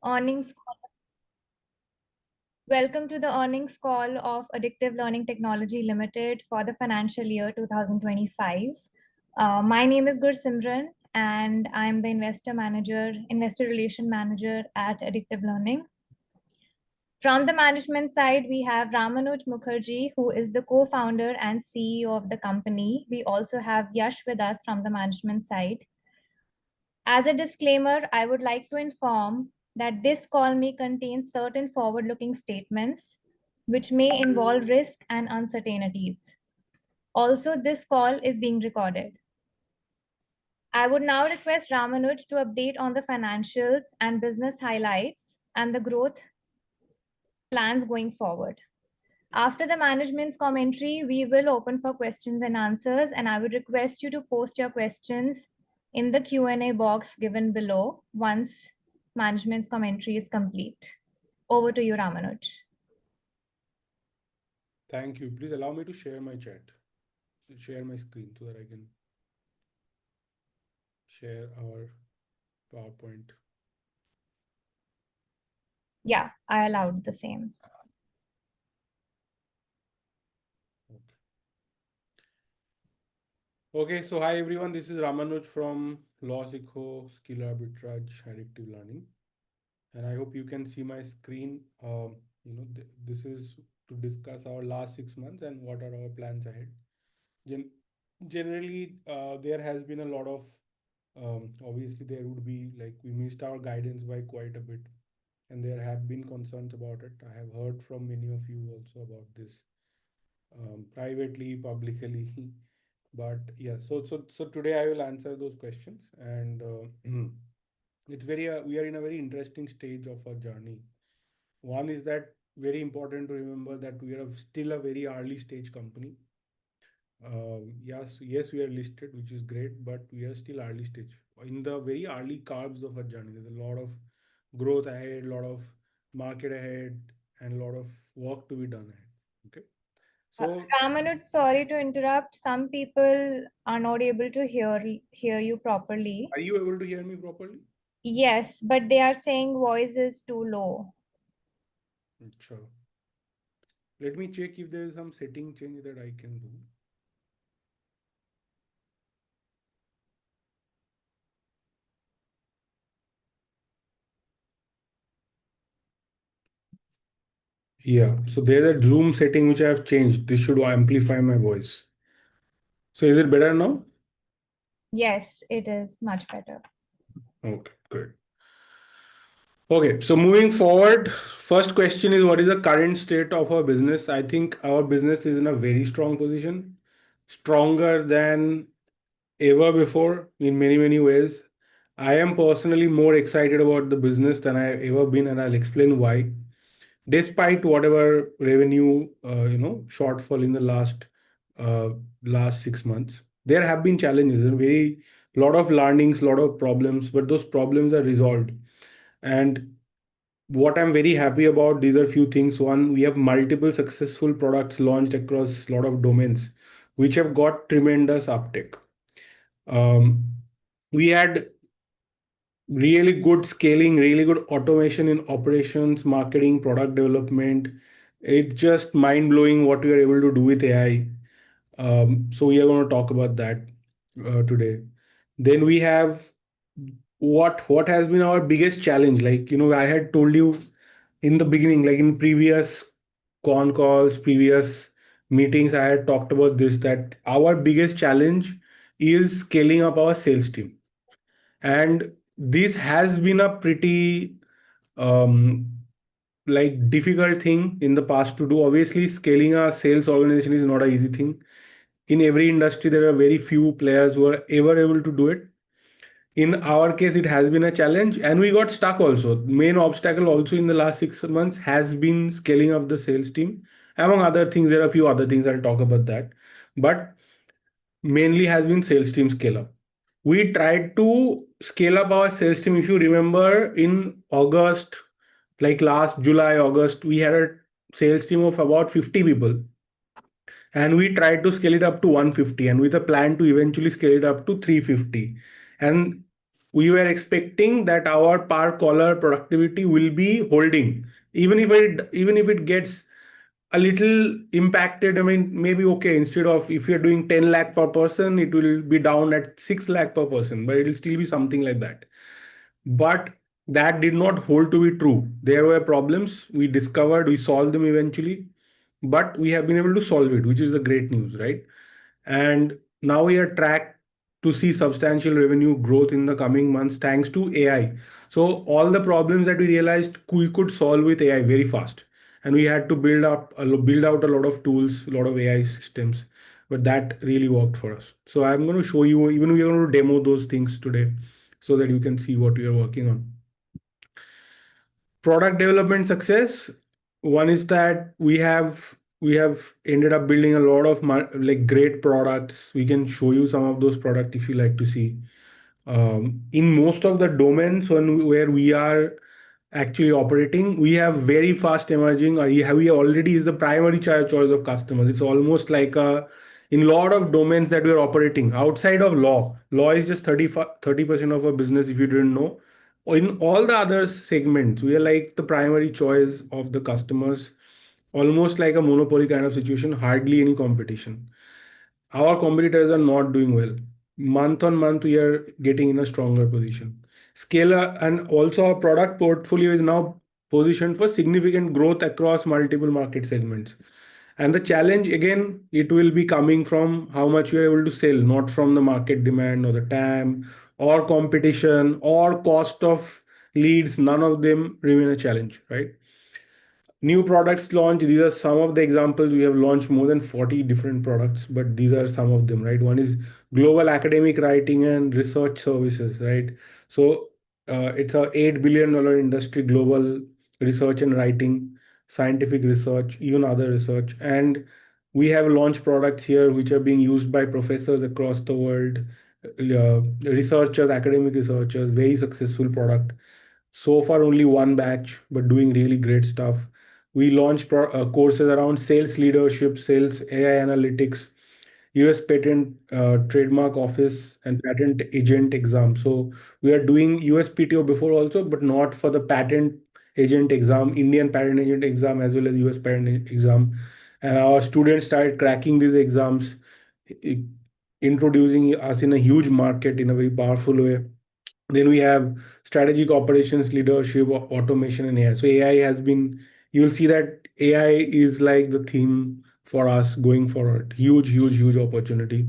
Earnings. Welcome to the earnings call of Addictive Learning Technology Limited for the financial year 2025. My name is Gursimran, and I'm the investor relation manager at Addictive Learning. From the management side, we have Ramanuj Mukherjee, who is the co-founder and CEO of the company. We also have Yash with us from the management side. As a disclaimer, I would like to inform that this call may contain certain forward-looking statements which may involve risk and uncertainties. Also, this call is being recorded. I would now request Ramanuj to update on the financials and business highlights and the growth plans going forward. After the management's commentary, we will open for questions and answers, and I would request you to post your questions in the Q&A box given below once management's commentary is complete. Over to you, Ramanuj. Thank you. Please allow me to share my screen so that I can share our PowerPoint. Yeah, I allowed the same. Okay, so hi everyone, this is Ramanuj from LawSikho Skill Arbitrage Addictive Learning. And I hope you can see my screen. This is to discuss our last 6 months and what are our plans ahead. Generally, there has been a lot of, obviously there would be like we missed our guidance by quite a bit. And there have been concerns about it. I have heard from many of you also about this privately, publicly. But yeah, so today I will answer those questions, and it's we are in a very interesting stage of our journey. One is that very important to remember that we are still a very early stage company. Yes, we are listed, which is great, but we are still early stage. In the very early curves of our journey, there's a lot of growth ahead, a lot of market ahead, and a lot of work to be done ahead. Okay. So, Ramanuj, sorry to interrupt. Some people are not able to hear you properly. are you able to hear me properly? Yes, but they are saying voice is too low. Sure. Let me check if there is some setting change that I can do. Yeah, so there's a Zoom setting which I have changed. This should amplify my voice. So is it better now? Yes, it is much better. Okay, good. Okay, so moving forward, first question is what is the current state of our business? I think our business is in a very strong position, stronger than ever before in many, many ways. I am personally more excited about the business than I've ever been, and I'll explain why. Despite whatever revenue, shortfall in the last 6 months, there have been challenges and very lot of learnings, lot of problems, but those problems are resolved. And what I'm very happy about, these are few things. One, we have multiple successful products launched across a lot of domains, which have got tremendous uptake. We had really good scaling, really good automation in operations, marketing, product development. It's just mind blowing what we are able to do with AI. So we are going to talk about that today. Then we have what has been our biggest challenge. Like, I had told you in the beginning, like in previous con calls, previous meetings, I had talked about this, that our biggest challenge is scaling up our sales team. And this has been a pretty um, like difficult thing in the past to do. Obviously, scaling a sales organization is not an easy thing. In every industry, there are very few players who are ever able to do it. In our case, it has been a challenge, and we got stuck also. Main obstacle also in the last 6 months has been scaling up the sales team. Among other things, there are a few other things, I'll talk about that. But mainly has been sales team scale up. We tried to scale up our sales team. If you remember, in August, like last July, August, we had a sales team of about 50 people. And we tried to scale it up to 150, and with a plan to eventually scale it up to 350. And we were expecting that our per collar productivity will be holding, even if it gets a little impacted. I mean, maybe okay, instead of if you're doing 10 lakh per person, it will be down at 6 lakh per person, but it will still be something like that. But that did not hold to be true. There were problems we discovered, we solved them eventually, but we have been able to solve it, which is the great news, right? And now we are tracked to see substantial revenue growth in the coming months thanks to AI. So all the problems that we realized we could solve with AI very fast, and we had to build out a lot of tools, a lot of AI systems, but that really worked for us. So I'm going to show you, even we are going to demo those things today, so that you can see what we are working on. Product development success. One is that we have ended up building a lot of like great products. We can show you some of those products if you like to see. In most of the domains where we are actually operating, we have very fast emerging, or we already is the primary choice of customers. It's almost like a, in a lot of domains that we are operating outside of law is just 30% of our business, if you didn't know. In all the other segments, we are like the primary choice of the customers, almost like a monopoly kind of situation, hardly any competition. Our competitors are not doing well. Month on month, we are getting in a stronger position. Scale, and also our product portfolio is now positioned for significant growth across multiple market segments. And the challenge again, it will be coming from how much you are able to sell, not from the market demand or the TAM or competition or cost of leads. None of them remain a challenge, right? New products launched. These are some of the examples. We have launched more than 40 different products, but these are some of them, right? One is global academic writing and research services, right? So it's a $8 billion industry, global research and writing, scientific research, even other research. And we have launched products here which are being used by professors across the world, researchers, academic researchers, very successful product. So far, only one batch, but doing really great stuff. We launched courses around sales leadership, sales AI analytics, US Patent Trademark Office, and Patent Agent exam. So we are doing US PTO before also, but not for the Patent Agent exam, Indian Patent Agent exam, as well as US Patent exam. And our students started cracking these exams, i- introducing us in a huge market in a very powerful way. Then we have strategic operations, leadership, automation, and AI. So AI has been, you'll see that AI is like the theme for us going forward. Huge, huge, huge opportunity.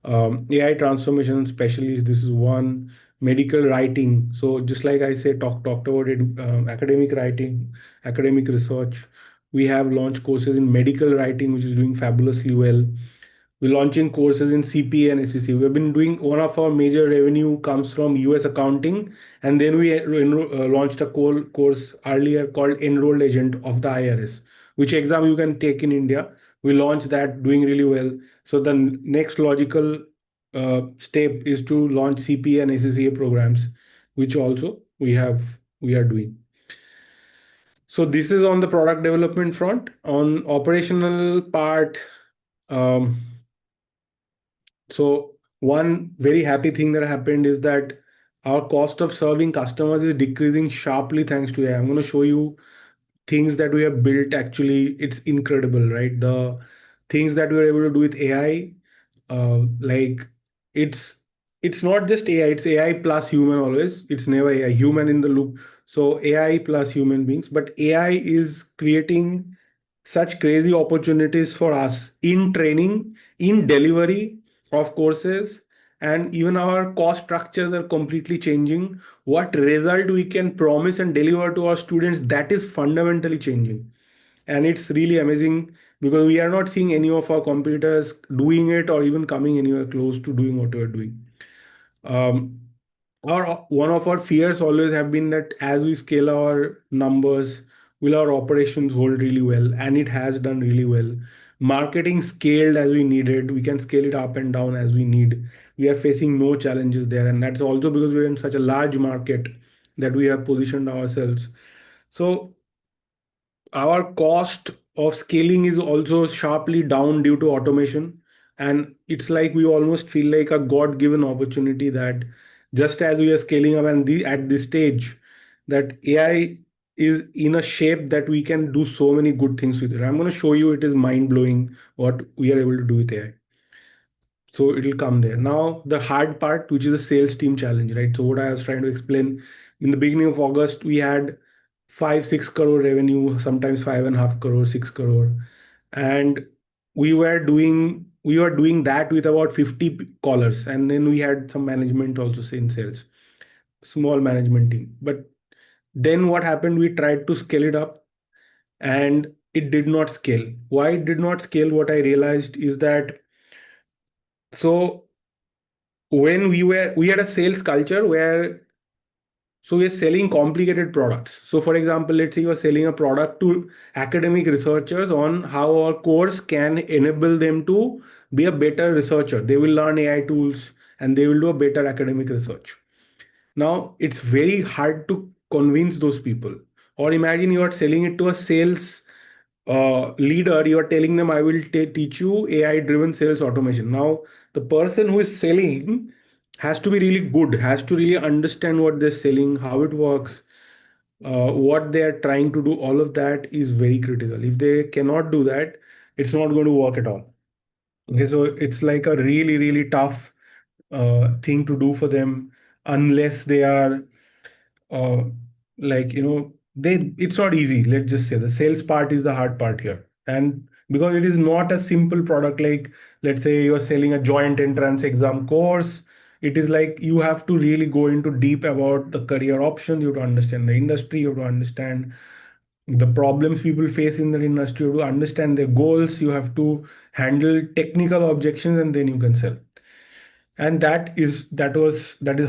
AI transformation specialist, this is one. Medical writing. So just like I said, talked about it, academic writing, academic research. We have launched courses in medical writing, which is doing fabulously well. We're launching courses in CPA and SEC. We've been doing, one of our major revenue comes from US accounting, and then we launched a course earlier called Enrolled Agent of the IRS, which exam you can take in India. We launched that, doing really well. So the next logical step is to launch CPA and SCCA programs, which also we are doing. So this is on the product development front. On operational part, um, so one very happy thing that happened is that our cost of serving customers is decreasing sharply thanks to AI. I'm going to show you things that we have built. Actually, it's incredible, right? The things that we are able to do with AI, like it's it's not just AI, it's AI plus human always. It's never a human in the loop. So AI plus human beings, but AI is creating such crazy opportunities for us in training, in delivery of courses, and even our cost structures are completely changing. What result we can promise and deliver to our students, that is fundamentally changing. And it's really amazing because we are not seeing any of our competitors doing it or even coming anywhere close to doing what we're doing. um, one of our fears always have been that as we scale our numbers, will our operations hold really well? And it has done really well. Marketing scaled as we needed. We can scale it up and down as we need. We are facing no challenges there. And that's also because we're in such a large market that we have positioned ourselves. So our cost of scaling is also sharply down due to automation. And it's like we almost feel like a god given opportunity that just as we are scaling up, and at this stage that AI is in a shape that we can do so many good things with it. I'm going to show you, it is mind blowing what we are able to do with AI. So it'll come there. Now, the hard part, which is the sales team challenge, right? So what I was trying to explain, in the beginning of August, we had 5-6 crore revenue, sometimes 5.5 crore, 6 crore. And we were doing that with about 50 callers. And then we had some management also in sales, small management team. But then what happened? We tried to scale it up and it did not scale. Why it did not scale? What I realized is that, so when we had a sales culture where, so we're selling complicated products. So for example, let's say you're selling a product to academic researchers on how our course can enable them to be a better researcher. They will learn AI tools and they will do a better academic research. Now it's very hard to convince those people. Or imagine you are selling it to a sales leader, you are telling them, I will teach you AI driven sales automation. Now the person who is selling has to be really good, has to really understand what they're selling, how it works, what they are trying to do. All of that is very critical. If they cannot do that, it's not going to work at all. Okay, so it's like a really really tough thing to do for them, unless they are uh, like, they, it's not easy. Let's just say the sales part is the hard part here. And because it is not a simple product, like let's say you're selling a joint entrance exam course, it is like you have to really go into deep about the career options. You have to understand the industry, you have to understand the problems people face in the industry, you have to understand their goals, you have to handle technical objections, and then you can sell. And that is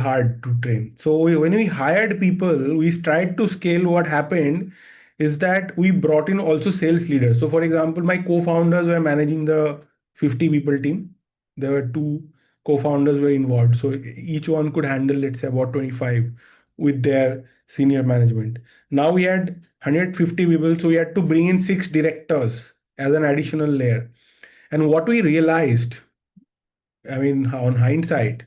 hard to train. So when we hired people, we tried to scale. What happened is that we brought in also sales leaders. So for example, my co-founders were managing the 50 people team. There were two co-founders were involved, so each one could handle, let's say, about 25 with their senior management. Now we had 150 people, so we had to bring in 6 directors as an additional layer. And what we realized, I mean, on hindsight,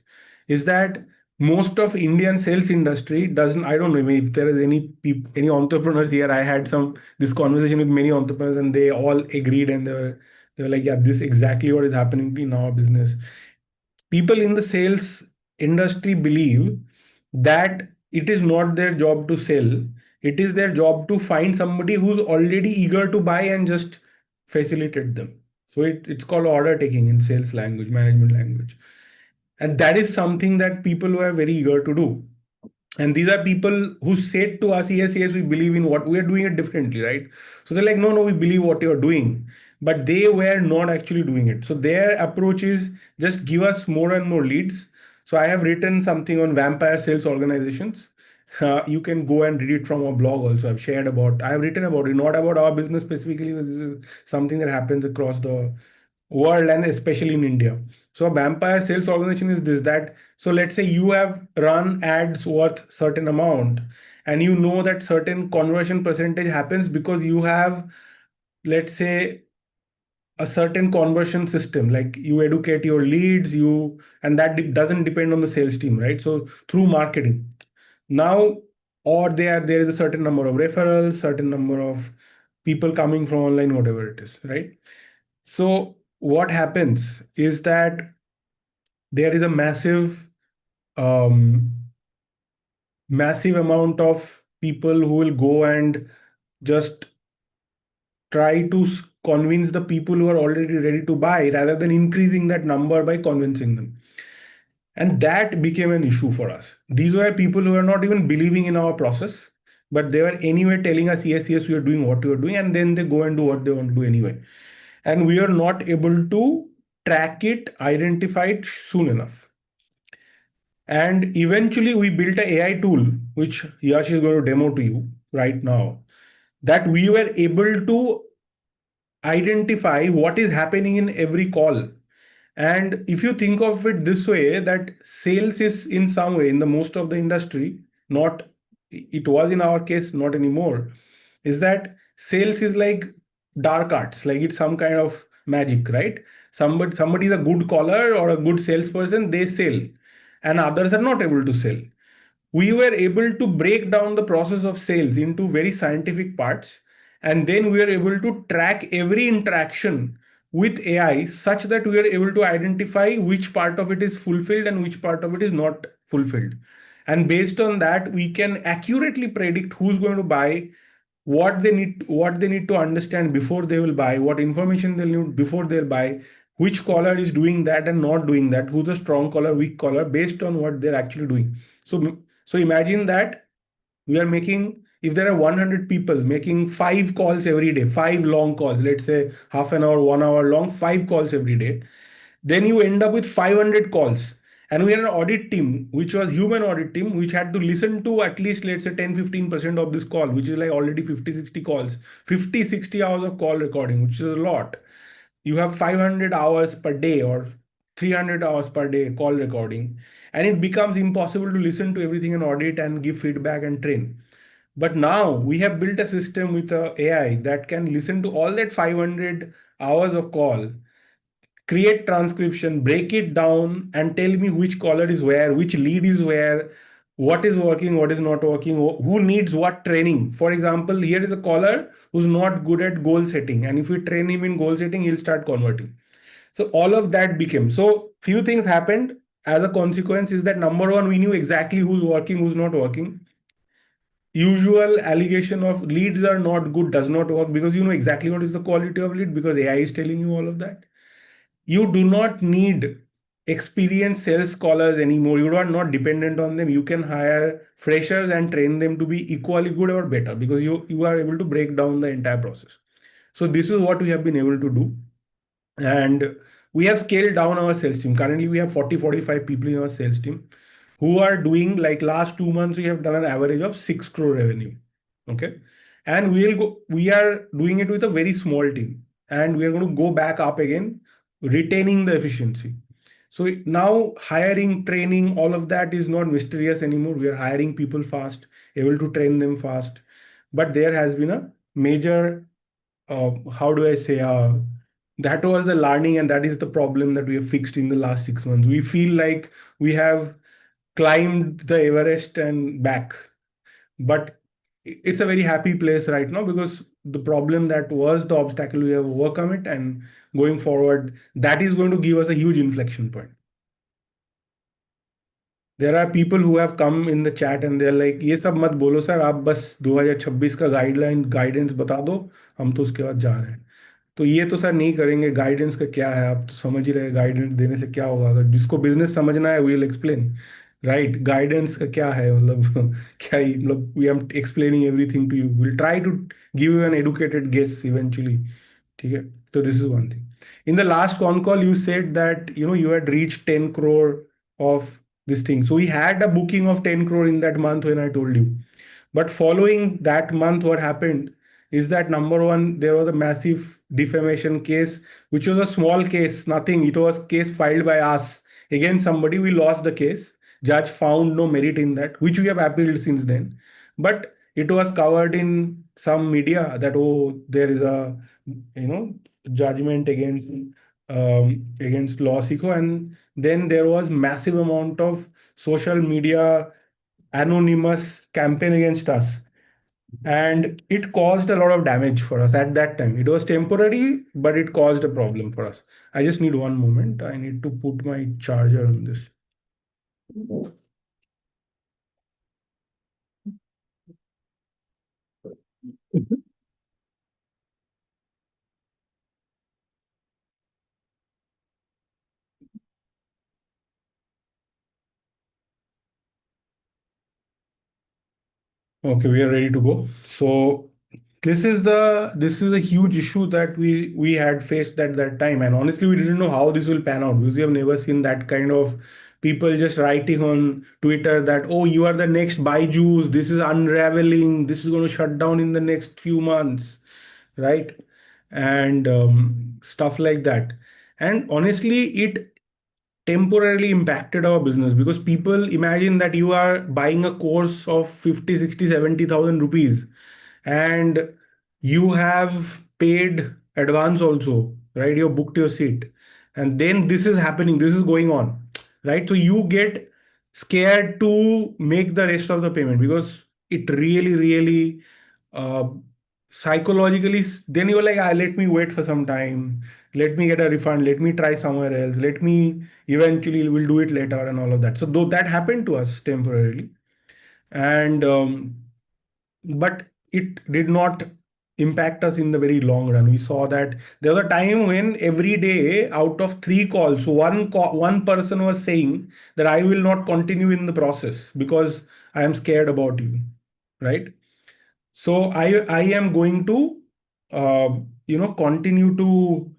is that most of Indian sales industry doesn't. I don't know, maybe if there is any entrepreneurs here. I had this conversation with many entrepreneurs, and they all agreed, and they were like, yeah, this is exactly what is happening in our business. People in the sales industry believe that it is not their job to sell. It is their job to find somebody who's already eager to buy and just facilitate them. So it's called order taking in sales language, management language. And that is something that people were very eager to do. And these are people who said to us, yes, yes, we believe in what we are doing it differently, right? So they're like, no, no, we believe what you're doing. But they were not actually doing it. So their approach is just give us more and more leads. So I have written something on vampire sales organizations. You can go and read it from our blog also. I have written about it, not about our business specifically, but this is something that happens across the world and especially in India. So a vampire sales organization is this, that, so let's say you have run ads worth certain amount, and you know that certain conversion percentage happens because you have, let's say, a certain conversion system, like you educate your leads, and that doesn't depend on the sales team, right? So through marketing. Now, or there is a certain number of referrals, certain number of people coming from online, whatever it is, right? So what happens is that there is a um, massive amount of people who will go and just try to convince the people who are already ready to buy, rather than increasing that number by convincing them. And that became an issue for us. These were people who are not even believing in our process, but they were anyway telling us, yes, yes, we are doing what we are doing, and then they go and do what they want to do anyway. And we are not able to track it, identify it soon enough. And eventually we built an AI tool, which Yash is going to demo to you right now, that we were able to identify what is happening in every call. And if you think of it this way, that sales is in some way, in the most of the industry, not, it was in our case, not anymore, is that sales is like dark arts, like it's some kind of magic, right? Somebody is a good caller or a good salesperson, they sell. and others are not able to sell. We were able to break down the process of sales into very scientific parts, and then we are able to track every interaction with AI such that we are able to identify which part of it is fulfilled and which part of it is not fulfilled. And based on that, we can accurately predict who's going to buy, what they need to understand before they will buy, what information they'll need before they'll buy, which caller is doing that and not doing that, who's a strong caller, weak caller, based on what they're actually doing. So imagine that we are making, if there are 100 people making 5 calls every day, 5 long calls, let's say half an hour, 1 hour long, 5 calls every day, then you end up with 500 calls. And we had an audit team, which was human audit team, which had to listen to at least, let's say, 10-15% of this call, which is like already 50-60 calls, 50-60 hours of call recording, which is a lot. You have 500 hours per day or 300 hours per day call recording, and it becomes impossible to listen to everything and audit and give feedback and train. But now we have built a system with a AI that can listen to all that 500 hours of call, create transcription, break it down, and tell me which caller is where, which lead is where, what is working, what is not working, who needs what training. For example, here is a caller who's not good at goal setting, and if we train him in goal setting, he'll start converting. So all of that became, so few things happened as a consequence is that number one, we knew exactly who's working, who's not working. Usual allegation of leads are not good does not work because you know exactly what is the quality of lead because AI is telling you all of that. You do not need experienced sales scholars anymore. You are not dependent on them. You can hire freshers and train them to be equally good or better because you are able to break down the entire process. So this is what we have been able to do. And we have scaled down our sales team. Currently, we have 40-45 people in our sales team who are doing, like, last 2 months, we have done an average of 6 crore revenue. Okay. And we are doing it with a very small team. And we are going to go back up again, retaining the efficiency. So now hiring, training, all of that is not mysterious anymore. We are hiring people fast, able to train them fast. But there has been a major, how do I say, that was the learning, and that is the problem that we have fixed in the last 6 months. We feel like we have climbed the Everest and back, but it's a very happy place right now because the problem that was the obstacle, we have overcome it, and going forward, that is going to give us a huge inflection point. There are people who have come in the chat and they're like, ये सब मत बोलो sir, आप बस 2026 का guidance बता दो, हम तो उसके बाद जा रहे हैं. तो ये तो सर नहीं करेंगे. गाइडेंस का क्या है, आप तो समझ ही रहे, गाइडेंस देने से क्या होगा. अगर जिसको बिजनेस समझना है, विल एक्सप्लेन. राइट, गाइडेंस का क्या है, मतलब क्या ही, मतलब we am explaining everything to you, will try to give you an educated guess eventually. ठीक है. तो this is one thing. In the last con call, you said that you had reached 10 crore of this thing. So we had a booking of 10 crore in that month when I told you. But following that month, what happened is that, number one, there was a massive defamation case, which was a small case, nothing. It was a case filed by us against somebody. We lost the case. Judge found no merit in that, which we have appealed since then. But it was covered in some media that, oh, there is a judgment against LawSikho, and then there was massive amount of social media anonymous campaign against us, and it caused a lot of damage for us at that time. It was temporary, but it caused a problem for us. I just need one moment. I need to put my charger on this. Okay, we are ready to go. So this is a huge issue that we had faced at that time, and honestly, we didn't know how this will pan out because we have never seen that kind of people just writing on Twitter that, oh, you are the next Byju's, this is unraveling, this is going to shut down in the next few months, right? And stuff like that. And honestly, it temporarily impacted our business because people imagine that you are buying a course of 50, 60, 70,000 rupees, and you have paid advance also, right? You booked your seat, and then this is happening, this is going on, right? So you get scared to make the rest of the payment because it really uh, psychologically, then you're like, ah, let me wait for some time, let me get a refund, let me try somewhere else, let me eventually will do it later and all of that. So though that happened to us temporarily, and but it did not impact us in the very long run. We saw that there was a time when every day out of three calls, one person was saying that I will not continue in the process because I am scared about you, right? So I am going to uh, continue to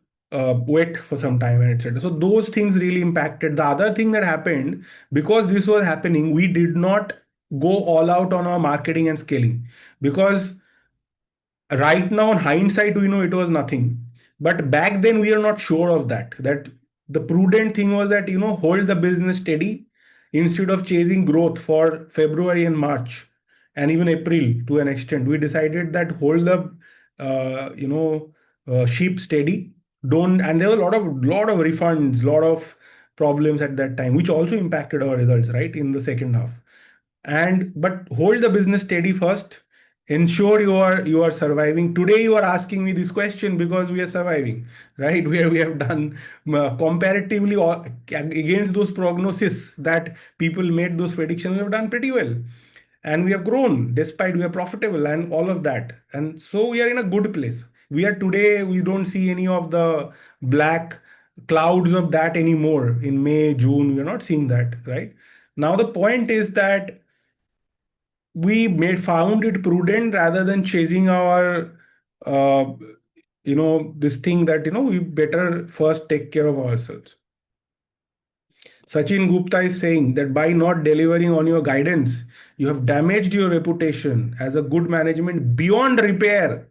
wait for some time and etc. So those things really impacted. The other thing that happened, because this was happening, we did not go all out on our marketing and scaling, because right now in hindsight we know it was nothing, but back then we are not sure of that the prudent thing was that hold the business steady instead of chasing growth for February and March and even April. To an extent we decided that hold the sheep steady. Don't, and there were a lot of refunds, lot of problems at that time, which also impacted our results right in the second half. And but hold the business steady first, ensure you are surviving. Today you are asking me this question because we are surviving, right? We have done comparatively against those prognosis that people made, those predictions, we have done pretty well, and we have grown despite, we are profitable and all of that, and so we are in a good place. We are today, we don't see any of the black clouds of that anymore. In May, June, we are not seeing that. Right now the point is that we made found it prudent rather than chasing our uh, this thing that we better first take care of ourselves. Sachin Gupta is saying that by not delivering on your guidance, you have damaged your reputation as a good management beyond repair.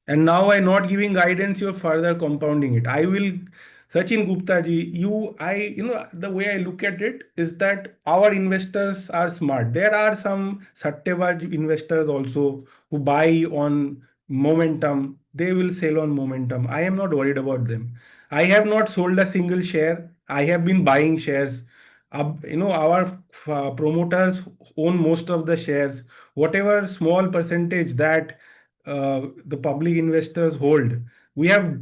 And now by not giving guidance, you're further compounding it. I will, Sachin Gupta ji, the way I look at it is that our investors are smart. There are some sattebaj investors also who buy on momentum. They will sell on momentum. I am not worried about them. I have not sold a single share. I have been buying shares. Our promoters own most of the shares. Whatever small percentage that the public investors hold, we have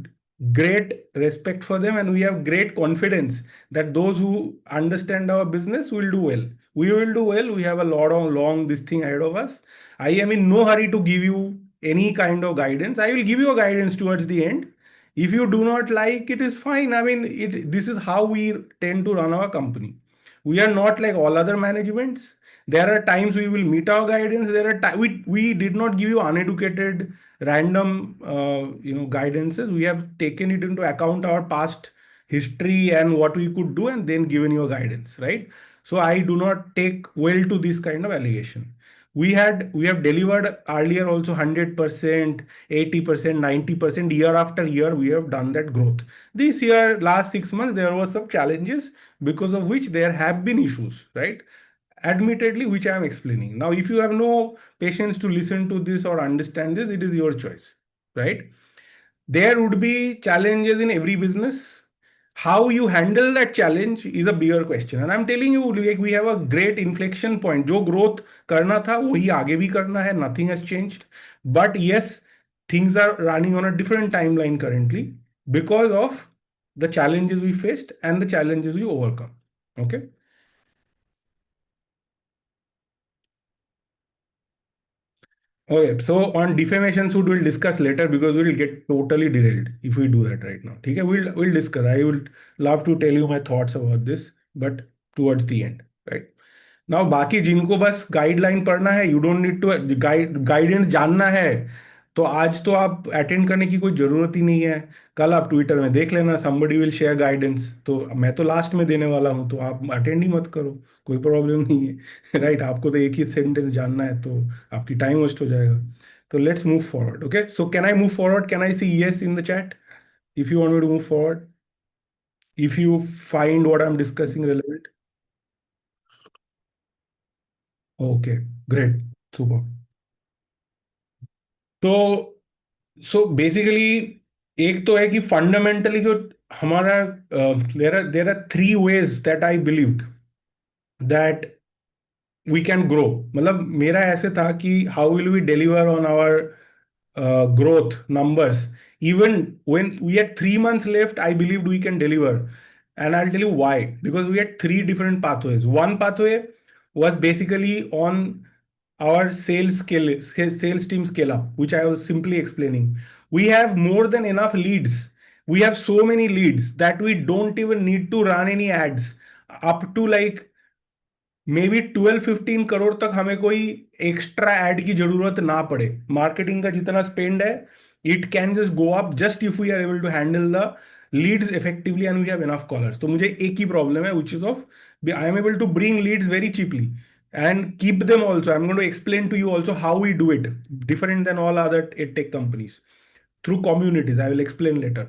great respect for them, and we have great confidence that those who understand our business will do well. We will do well. We have a lot of long this thing ahead of us. I am in no hurry to give you any kind of guidance. I will give you a guidance towards the end. If you do not like it, is fine. I mean, this is how we tend to run our company. We are not like all other managements. There are times we will meet our guidance. There are times we did not give you uneducated random guidances. We have taken it into account, our past history and what we could do, and then given you a guidance, right? So I do not take well to this kind of allegation. We have delivered earlier also 100%, 80%, 90% year after year. We have done that growth. This year, last 6 months, there were some challenges because of which there have been issues, right? Admittedly, which I am explaining. Now, if you have no patience to listen to this or understand this, it is your choice, right? There would be challenges in every business. How you handle that challenge is a bigger question. And I'm telling you, like, we have a great inflection point. जो growth करना था वही आगे भी करना है. Nothing has changed. But yes, things are running on a different timeline currently because of the challenges we faced and the challenges we overcome. Okay. Okay, so on defamation suit we'll discuss later because we'll get totally derailed if we do that right now. Okay, we'll discuss. I would love to tell you my thoughts about this, but towards the end, right? Now बाकी जिनको बस guideline पढ़ना है, you don't need to guidance जानना है, तो आज तो आप अटेंड करने की कोई ज़रूरत ही नहीं है. कल आप ट्विटर में देख लेना, somebody will share guidance. तो मैं तो लास्ट में देने वाला हूँ, तो आप अटेंड ही मत करो, कोई प्रॉब्लम नहीं है. राइट आपको तो एक ही सेंटेंस जानना है, तो आपकी टाइम वेस्ट हो जाएगा. तो let's move forward. Okay, so can I move forward? Can I see yes in the chat if you want me to move forward, if you find what I'm discussing relevant? Okay, great, super. तो basically एक तो है कि fundamentally जो हमारा there are three ways that I believed that we can grow. मतलब मेरा ऐसे था कि how will we deliver on our growth numbers? Even when we had 3 months left, I believed we can deliver. And I'll tell you why. Because we had three different pathways. One pathway was basically on our sales team scale up, which I was simply explaining. We have more than enough leads. We have so many leads that we don't even need to run any ads up to like may be 12-15 crore तक हमें कोई extra add की जरूरत ना पड़े. Marketing का जितना spend है, it can just go up just if we are able to handle the leads effectively and we have enough callers. तो मुझे एक ही प्रॉब्लम है, which is of I am able to bring leads very cheaply and keep them also. I'm going to explain to you also how we do it, different than all other tech companies, through communities. I will explain later.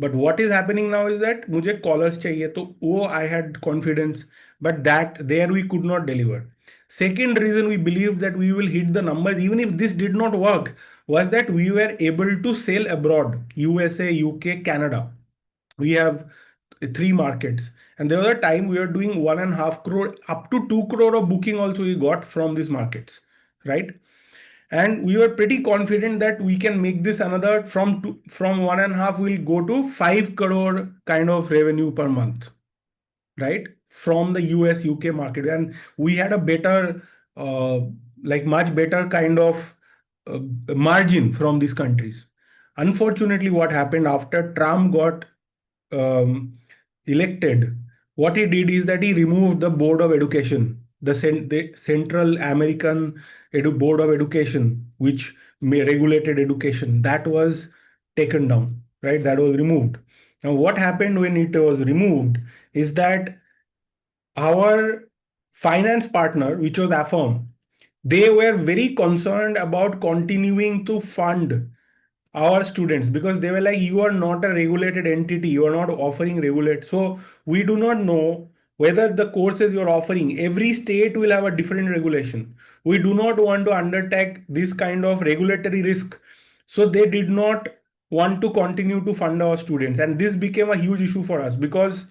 But what is happening now is that मुझे callers चाहिए, तो वो I had confidence, but that there we could not deliver. Second reason we believed that we will hit the numbers even if this did not work was that we were able to sell abroad: USA, UK, Canada. We have three markets, and there was a time we were doing 1.5 crore up to 2 crore of booking also we got from these markets, right? And we were pretty confident that we can make this another from 1.5 we'll go to 5 crore kind of revenue per month, right, from the US UK market. And we had a better like much better kind of uh, margin from these countries. Unfortunately, what happened after Trump got um, elected, what he did is that he removed the Board of Education, the Central American Board of Education, which regulated education. That was taken down, right? That was removed. Now, what happened when it was removed is that our finance partner, which was Affirm, they were very concerned about continuing to fund our students, because they were like, you are not a regulated entity, you are not offering regulate, so we do not know whether the courses you are offering, every state will have a different regulation. We do not want to undertake this kind of regulatory risk, so they did not want to continue to fund our students. And this became a huge issue for us, because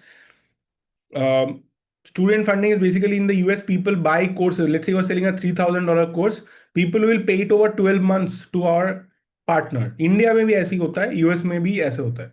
um, student funding is basically in the US, people buy courses. Let's say you're selling a $3,000 course, people will pay it over 12 months to our partner. India में भी ऐसे ही होता है, US में भी ऐसे होता है.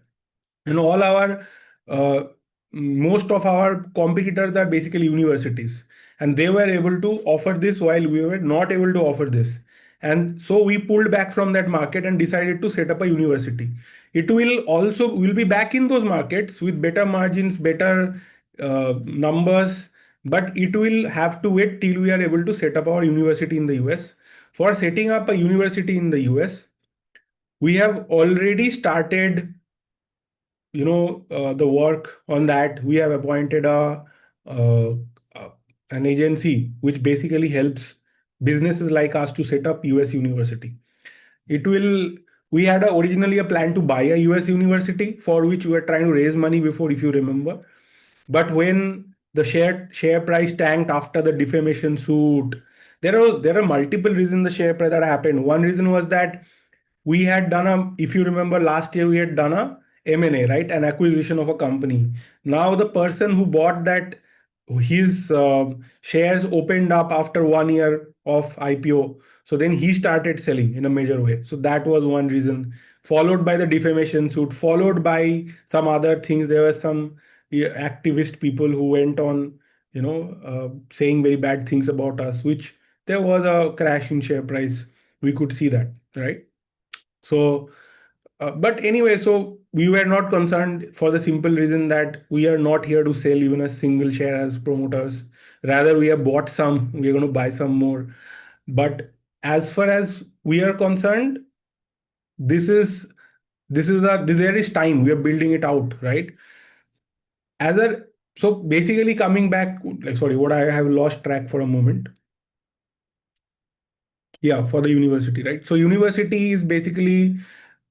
And all our uh, most of our competitors are basically universities, and they were able to offer this while we were not able to offer this. And so we pulled back from that market and decided to set up a university. It will also will be back in those markets with better margins, better numbers, but it will have to wait till we are able to set up our university in the US. For setting up a university in the US, we have already started, the work on that. We have appointed uh, an agency which basically helps businesses like us to set up US university. It will We had originally a plan to buy a US university, for which we were trying to raise money before, if you remember. But when the share price tanked after the defamation suit, there are multiple reasons the share price that happened. One reason was that we had done if you remember last year, we had done a M&A, right? An acquisition of a company. Now the person who bought that, his shares opened up after 1 year of IPO. So then he started selling in a major way. So that was one reason, followed by the defamation suit, followed by some other things. There were some activist people who went on, saying very bad things about us, which there was a crash in share price. We could see that, right? So, but anyway, so we were not concerned for the simple reason that we are not here to sell even a single share as promoters. Rather, we have bought some, we are going to buy some more. But as far as we are concerned, this is there is time. We are building it out, right? As a So basically, coming back, like, sorry, what I have lost track for a moment. Yeah, for the university, right? So university is basically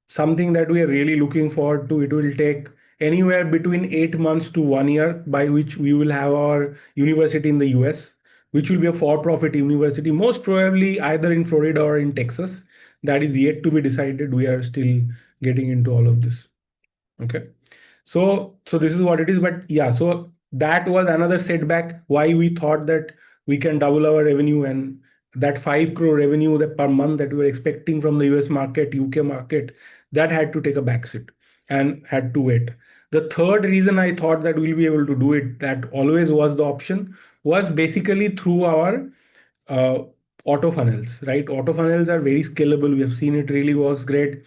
something that we are really looking forward to. It will take anywhere between 8 months to 1 year, by which we will have our university in the US, which will be a for-profit university, most probably either in Florida or in Texas. That is yet to be decided. We are still getting into all of this. Okay. So this is what it is. But yeah, so that was another setback why we thought that we can double our revenue, and that 5 crore revenue that per month that we were expecting from the US market, UK market, that had to take a backseat and had to wait. The third reason I thought that we'll be able to do it, that always was the option, was basically through our uh, auto funnels, right? Auto funnels are very scalable. We have seen it really works great.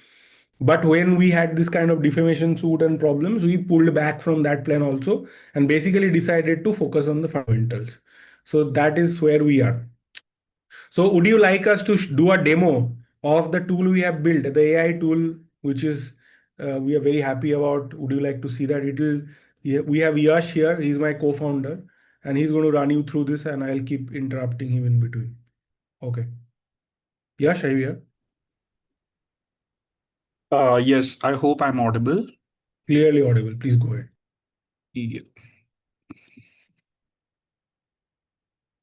But when we had this kind of defamation suit and problems, we pulled back from that plan also and basically decided to focus on the fundamentals. So that is where we are. So would you like us to do a demo of the tool we have built, the AI tool, which is we are very happy about? Would you like to see that? It will. Yeah, we have Yash here. He's my co-founder, and he's going to run you through this, and I'll keep interrupting him in between. Okay. Yash, are you here? Yes, I hope I'm audible. Clearly audible. Please go ahead. Yeah.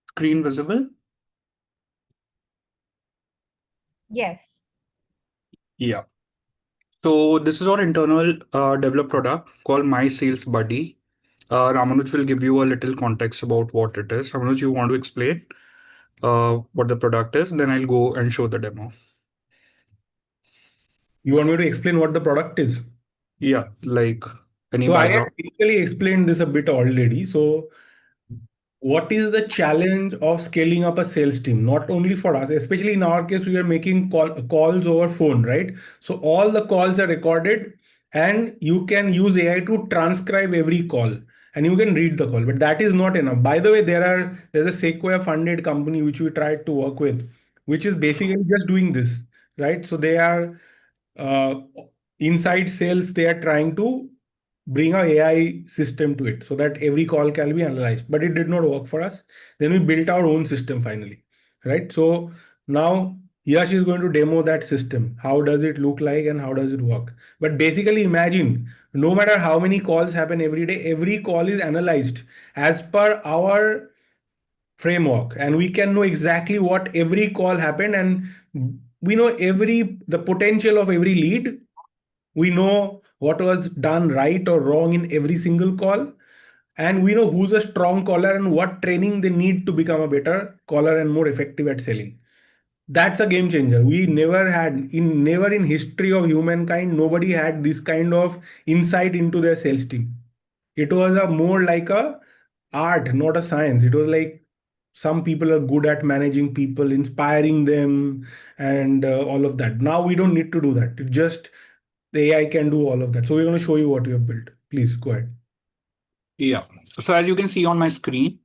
Screen visible? Yes. Yeah. So this is our internal developed product called My Sales Buddy. Ramanuj will give you a little context about what it is. Ramanuj, you want to explain what the product is? Then I'll go and show the demo. You want me to explain what the product is? Yeah, like any So I had background. basically explained this a bit already. So what is the challenge of scaling up a sales team? Not only for us, especially in our case, we are making calls over phone, right? So all the calls are recorded, and you can use AI to transcribe every call, and you can read the call. But that is not enough. By the way, there's a Sequoia funded company which we tried to work with, which is basically just doing this, right? So they are uh, inside sales, they are trying to bring a AI system to it so that every call can be analyzed. But it did not work for us. Then we built our own system finally, right? So now Yash is going to demo that system. How does it look like and how does it work? But basically, imagine no matter how many calls happen every day, every call is analyzed as per our framework, and we can know exactly what every call happened, and we know every the potential of every lead. We know what was done right or wrong in every single call, and we know who's a strong caller and what training they need to become a better caller and more effective at selling. That's a game changer. We never in history of humankind, nobody had this kind of insight into their sales team. It was a more like a art, not a science. It was like some people are good at managing people, inspiring them, and all of that. Now we don't need to do that. It just the AI can do all of that. So we're going to show you what we have built. Please go ahead. Yeah. So as you can see on my screen,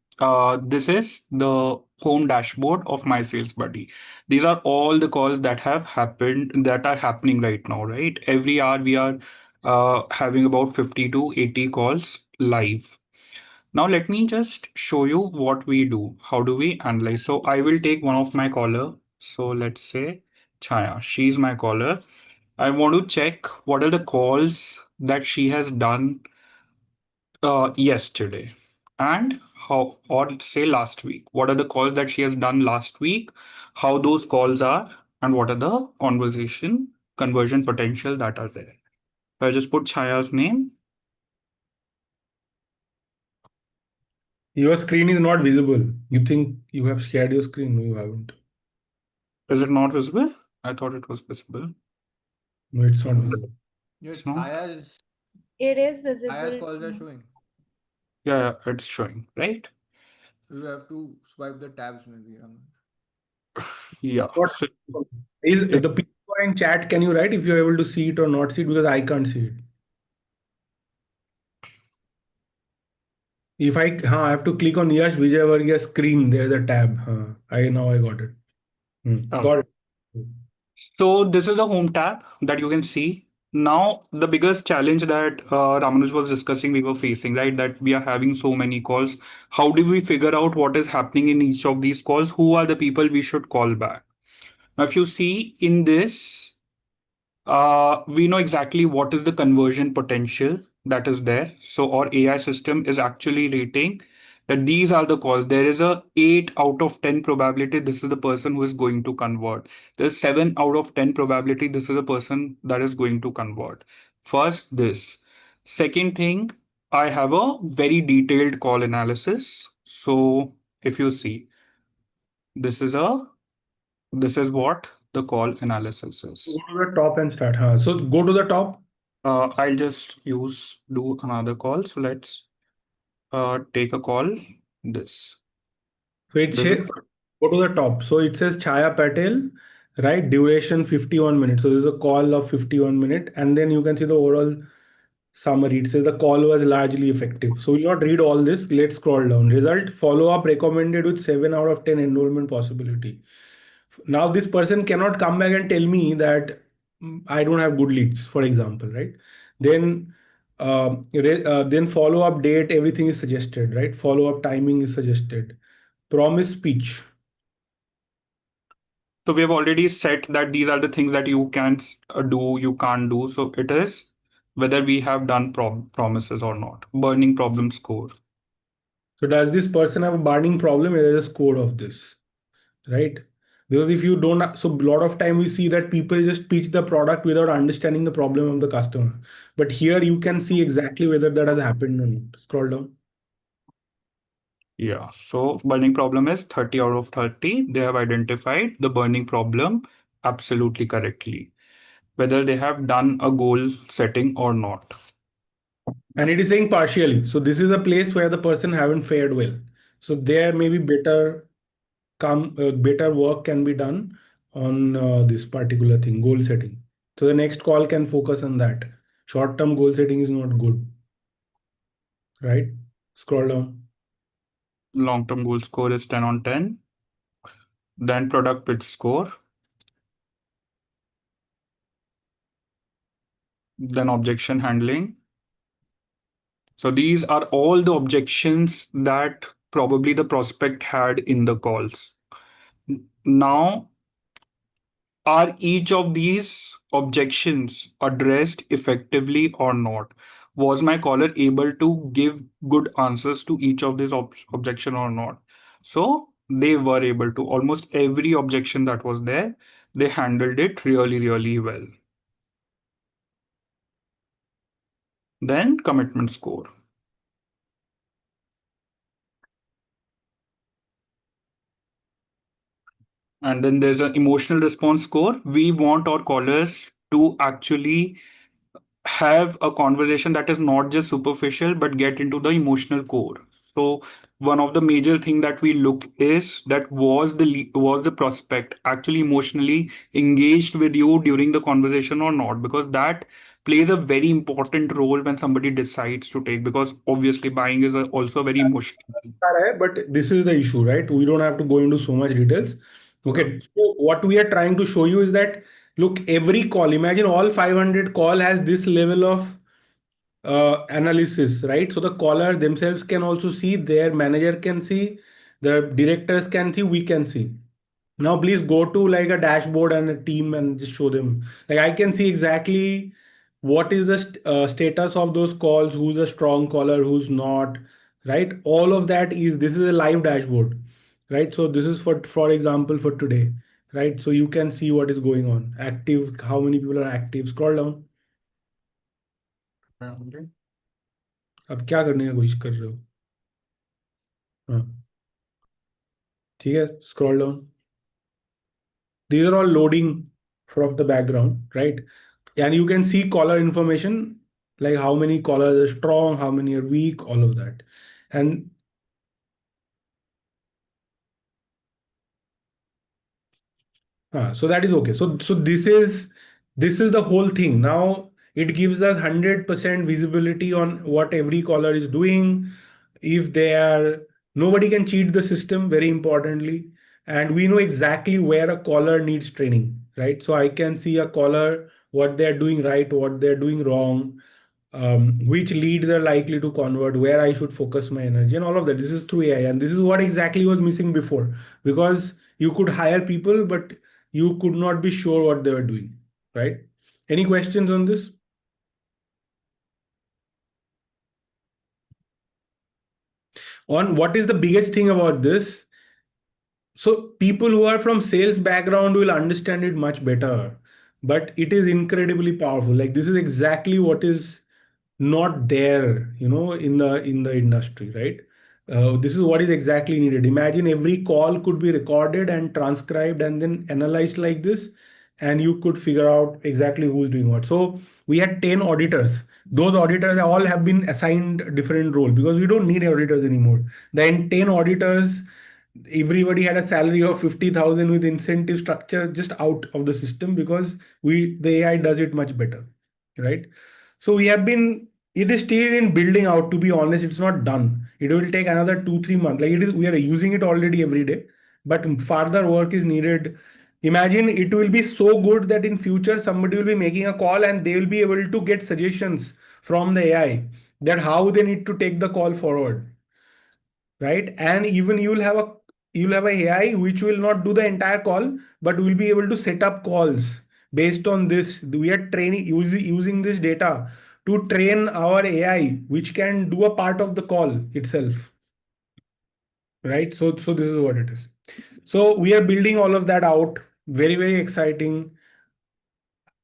this is the home dashboard of My Sales Buddy. These are all the calls that have happened, that are happening right now, right? Every hour we are having about 50 to 80 calls live. Now let me just show you what we do. How do we analyze? So I will take one of my caller. So let's say Chaya. She's my caller. I want to check what are the calls that she has done yesterday, and how, or say last week. What are the calls that she has done last week? How those calls are, and what are the conversion potential that are there. So I just put Chaya's name. Your screen is not visible. You think you have shared your screen? No, you haven't. Is it not visible? I thought it was visible. No, it's not visible. Yes, It's not. It is Aya's visible. calls are showing. Yeah, yeah, it's showing, right? You have to swipe the tabs maybe. Yeah. What So is it, the people in chat? Can you write if you're able to see it or not see it? Because I can't see it. If I have to click on Yash Vijayvargiya screen, there's a tab. I now I got it. okay. Got it. So this is the home tab that you can see. Now, the biggest challenge that Ramanuj was discussing, we were facing, right? That we are having so many calls. How do we figure out what is happening in each of these calls? Who are the people we should call back? Now, if you see in this, we know exactly what is the conversion potential that is there. So our AI system is actually rating that these are the calls. There is a 8 out of 10 probability this is the person who is going to convert. There's 7 out of 10 probability this is the person that is going to convert. First, this. Second thing, I have a very detailed call analysis. So if you see, this is a this is what the call analysis Go is. to the top and start. Huh? So go to the top. I'll just do another call. So let's take a call. This So it this says is go to the top. So it says Chaya Patel, right? Duration 51 minutes. So there's a call of 51 minutes, and then you can see the overall summary. It says the call was largely effective. So we'll not read all this. Let's scroll down. Result follow up recommended with 7 out of 10 enrollment possibility. Now this person cannot come back and tell me that I don't have good leads, for example, right? Then then follow up date, everything is suggested, right? Follow up timing is suggested. Promise speech. So we have already set that these are the things that you can do, you can't do. So it is whether we have done promises or not. Burning problem score. So does this person have a burning problem? There's a score of this, right? Because if you don't, so a lot of time we see that people just pitch the product without understanding the problem of the customer. But here you can see exactly whether that has happened or not. Scroll down. Yeah. So burning problem is 30 out of 30. They have identified the burning problem absolutely correctly, whether they have done a goal setting or not. And it is saying partially. So this is a place where the person haven't fared well. So there may be better work can be done on this particular thing, goal setting. So the next call can focus on that. Short term goal setting is not good, right? Scroll down. Long term goal score is 10 on 10. Then product pitch score. Then objection handling. So these are all the objections that probably the prospect had in the calls. Now, are each of these objections addressed effectively or not? Was my caller able to give good answers to each of these objection or not? So they were able to. Almost every objection that was there, they handled it really, really well. Then commitment score. And then there's an emotional response score. We want our callers to actually have a conversation that is not just superficial but get into the emotional core. So one of the major thing that we look is that was the prospect actually emotionally engaged with you during the conversation or not, because that plays a very important role when somebody decides to take, because obviously buying is also a very emotional thing. But this is the issue, right? We don't have to go into so much details. Okay. So what we are trying to show you is that look, every call, imagine all 500 call has this level of analysis, right? So the caller themselves can also see, their manager can see, the directors can see, we can see. Now please go to like a dashboard and a team and just show them. Like I can see exactly what is the status of those calls, who's a strong caller, who's not, right? All of that is, this is a live dashboard, right? So this is for example for today, right? So you can see what is going on. Active, how many people are active? Scroll down. अब क्या करने की कोशिश कर रहे हो? हाँ, ठीक है, scroll down. These are all loading from the background, right? And you can see caller information, like how many callers are strong, how many are weak, all of that. And so that is okay. So this is the whole thing. Now it gives us 100% visibility on what every caller is doing. If they are, nobody can cheat the system, very importantly, and we know exactly where a caller needs training, right? So I can see a caller, what they're doing right, what they're doing wrong, which leads are likely to convert, where I should focus my energy, and all of that. This is through AI, and this is what exactly was missing before, because you could hire people, but you could not be sure what they were doing, right? Any questions on this? On what is the biggest thing about this? So people who are from sales background will understand it much better, but it is incredibly powerful. Like this is exactly what is not there, in the industry, right? This is what is exactly needed. Imagine every call could be recorded and transcribed and then analyzed like this, and you could figure out exactly who's doing what. So we had 10 auditors. Those auditors all have been assigned different roles because we don't need auditors anymore. Then 10 auditors, everybody had a salary of 50,000 with incentive structure just out of the system because the AI does it much better, right? So it is still in building out, to be honest. It's not done. It will take another 2-3 months. Like, we are using it already every day, but further work is needed. Imagine it will be so good that in future somebody will be making a call and they will be able to get suggestions from the AI that how they need to take the call forward, right? And even you'll have a AI which will not do the entire call, but will be able to set up calls based on this. We are training using this data to train our AI, which can do a part of the call itself, right? So this is what it is. So we are building all of that out. Very, very exciting.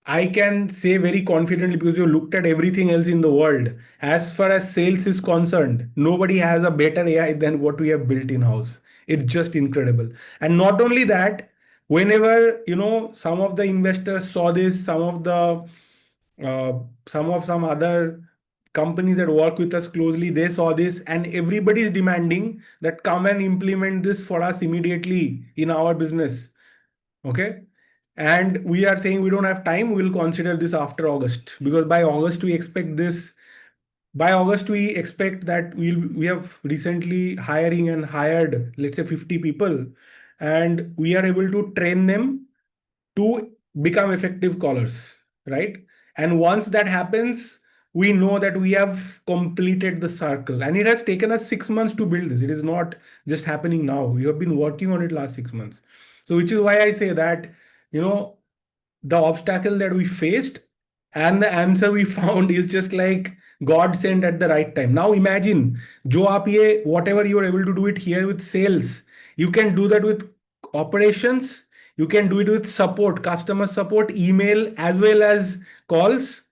I can say very confidently because you looked at everything else in the world. As far as sales is concerned, nobody has a better AI than what we have built in house. It's just incredible. And not only that, whenever some of the investors saw this, uh, some other companies that work with us closely, they saw this, and everybody is demanding that come and implement this for us immediately in our business. Okay. And we are saying we don't have time. We'll consider this after August, because by August we expect this. By August we expect that we have recently hired, let's say, 50 people, and we are able to train them to become effective callers, right? And once that happens, we know that we have completed the circle. And it has taken us 6 months to build this. It is not just happening now. We have been working on it last 6 months. So which is why I say that, you know the obstacle that we faced and the answer we found is just like God sent at the right time. Now imagine, jo aap ye whatever you are able to do it here with sales, you can do that with operations, you can do it with support, customer support, email, as well as calls.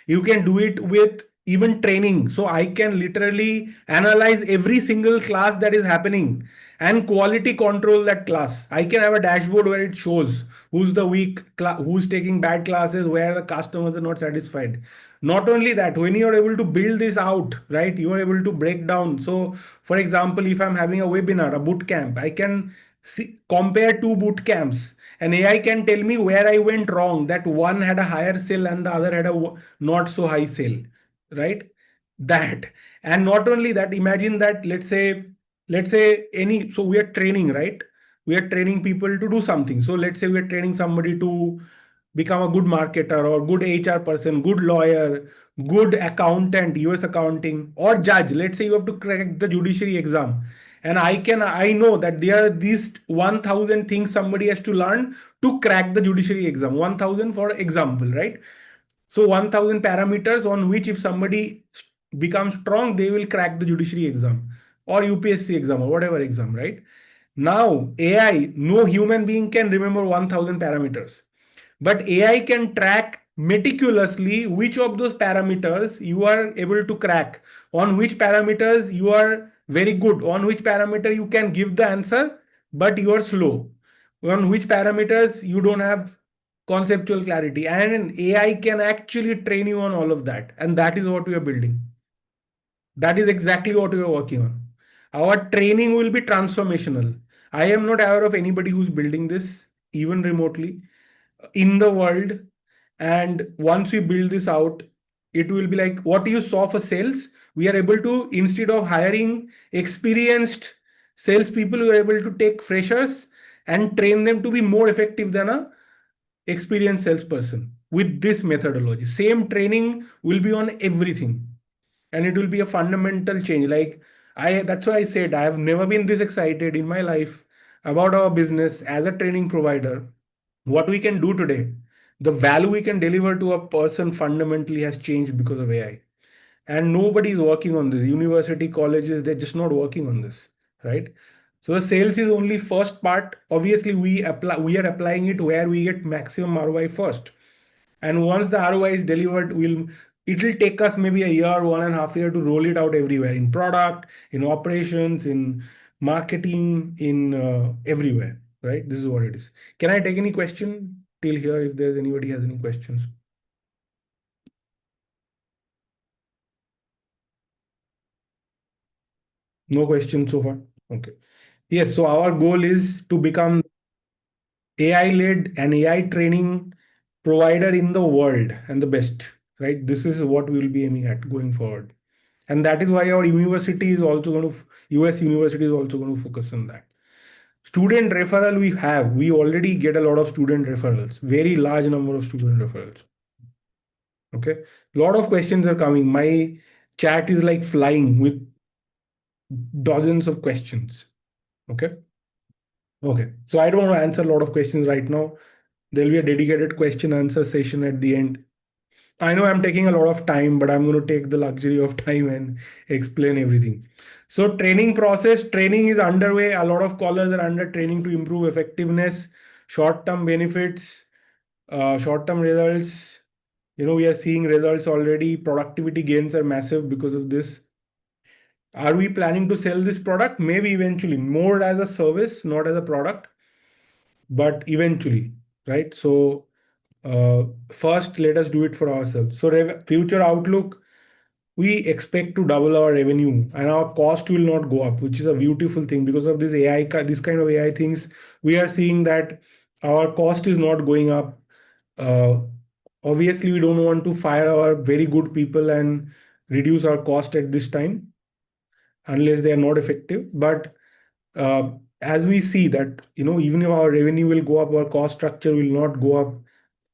You can do it with even training. So I can literally analyze every single class that is happening and quality control that class. I can have a dashboard where it shows who's the weak, who's taking bad classes, where the customers are not satisfied. Not only that, when you are able to build this out, right, you are able to break down. So for example, if I'm having a webinar, a boot camp, I can compare two boot camps, and AI can tell me where I went wrong, that one had a higher sale and the other had a not so high sale, right? That. And not only that, imagine that, let's say any, so we are training, right? We are training people to do something. So let's say we are training somebody to become a good marketer or good HR person, good lawyer, good accountant, US accounting, or judge. Let's say you have to crack the judiciary exam. And I know that there are these 1,000 things somebody has to learn to crack the judiciary exam. 1,000 for example, right? So 1,000 parameters on which if somebody becomes strong, they will crack the judiciary exam or UPSC exam or whatever exam, right? Now, AI, no human being can remember 1,000 parameters, but AI can track meticulously which of those parameters you are able to crack, on which parameters you are very good, on which parameter you can give the answer, but you are slow, on which parameters you don't have conceptual clarity. And AI can actually train you on all of that. And that is what we are building. That is exactly what we are working on. Our training will be transformational. I am not aware of anybody who's building this, even remotely, in the world. And once we build this out, it will be like what you saw for sales. We are able to, instead of hiring experienced salespeople, we are able to take freshers and train them to be more effective than a experienced salesperson with this methodology. Same training will be on everything, and it will be a fundamental change. Like, that's why I said I have never been this excited in my life about our business as a training provider. What we can do today, the value we can deliver to a person fundamentally has changed because of AI. And nobody is working on this. University, colleges, they're just not working on this, right? So the sales is only first part. Obviously, we are applying it where we get maximum ROI first. And once the ROI is delivered, it will take us maybe a year, 1.5 years to roll it out everywhere, in product, in operations, in marketing, in everywhere, right? This is what it is. Can I take any question till here if there's anybody has any questions? No questions so far. Okay. Yes. So our goal is to become AI-led and AI training provider in the world and the best, right? This is what we will be aiming at going forward. And that is why our university is also going to, US university is also going to focus on that. Student referral we already get a lot of student referrals, very large number of student referrals. Okay. A lot of questions are coming. My chat is like flying with dozens of questions. Okay. Okay. So I don't want to answer a lot of questions right now. There'll be a dedicated question answer session at the end. I know I'm taking a lot of time, but I'm going to take the luxury of time and explain everything. So training process, training is underway. A lot of callers are under training to improve effectiveness, short-term benefits, short-term results. We are seeing results already. Productivity gains are massive because of this. Are we planning to sell this product? Maybe eventually, more as a service, not as a product, but eventually, right? So first, let us do it for ourselves. So future outlook, we expect to double our revenue and our cost will not go up, which is a beautiful thing because of this AI, this kind of AI things. We are seeing that our cost is not going up. Uh, Obviously, we don't want to fire our very good people and reduce our cost at this time unless they are not effective. But uh, as we see that, even if our revenue will go up, our cost structure will not go up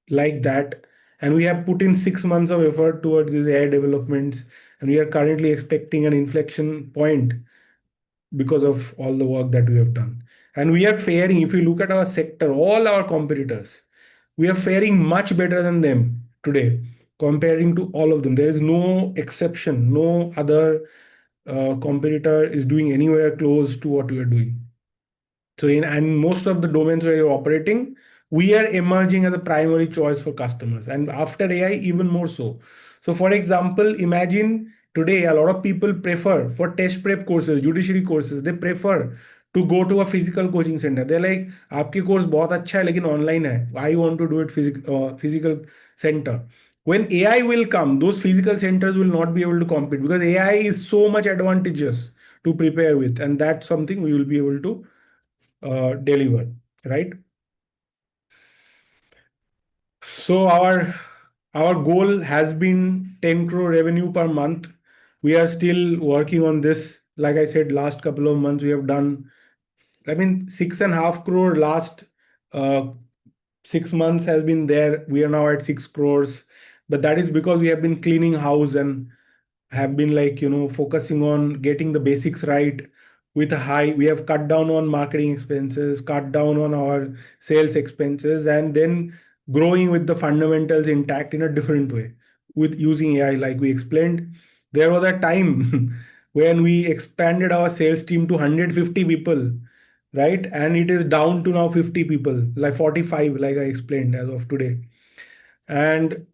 like that. And we have put in 6 months of effort towards these AI developments, and we are currently expecting an inflection point because of all the work that we have done. And we are faring, if you look at our sector, all our competitors, we are faring much better than them today, comparing to all of them. There is no exception, no other competitor is doing anywhere close to what we are doing. So and most of the domains where you're operating, we are emerging as a primary choice for customers. And after AI, even more so. So for example, imagine today a lot of people prefer for test prep courses, judiciary courses, they prefer to go to a physical coaching center. They're like, आपके course बहुत अच्छा है लेकिन online है. I want to do it physical center. When AI will come, those physical centers will not be able to compete because AI is so much advantageous to prepare with, and that's something we will be able to deliver, right? So our goal has been 10 crore revenue per month. We are still working on this. Like I said, last couple of months we have done, 6.5 crore last 6 months has been there. We are now at 6 crores, but that is because we have been cleaning house and have been focusing on getting the basics right. With a high, we have cut down on marketing expenses, cut down on our sales expenses, and then growing with the fundamentals intact in a different way with using AI. Like we explained, there was a time when we expanded our sales team to 150 people, right? And it is down to now 50 people, like 45, like I explained, as of today. And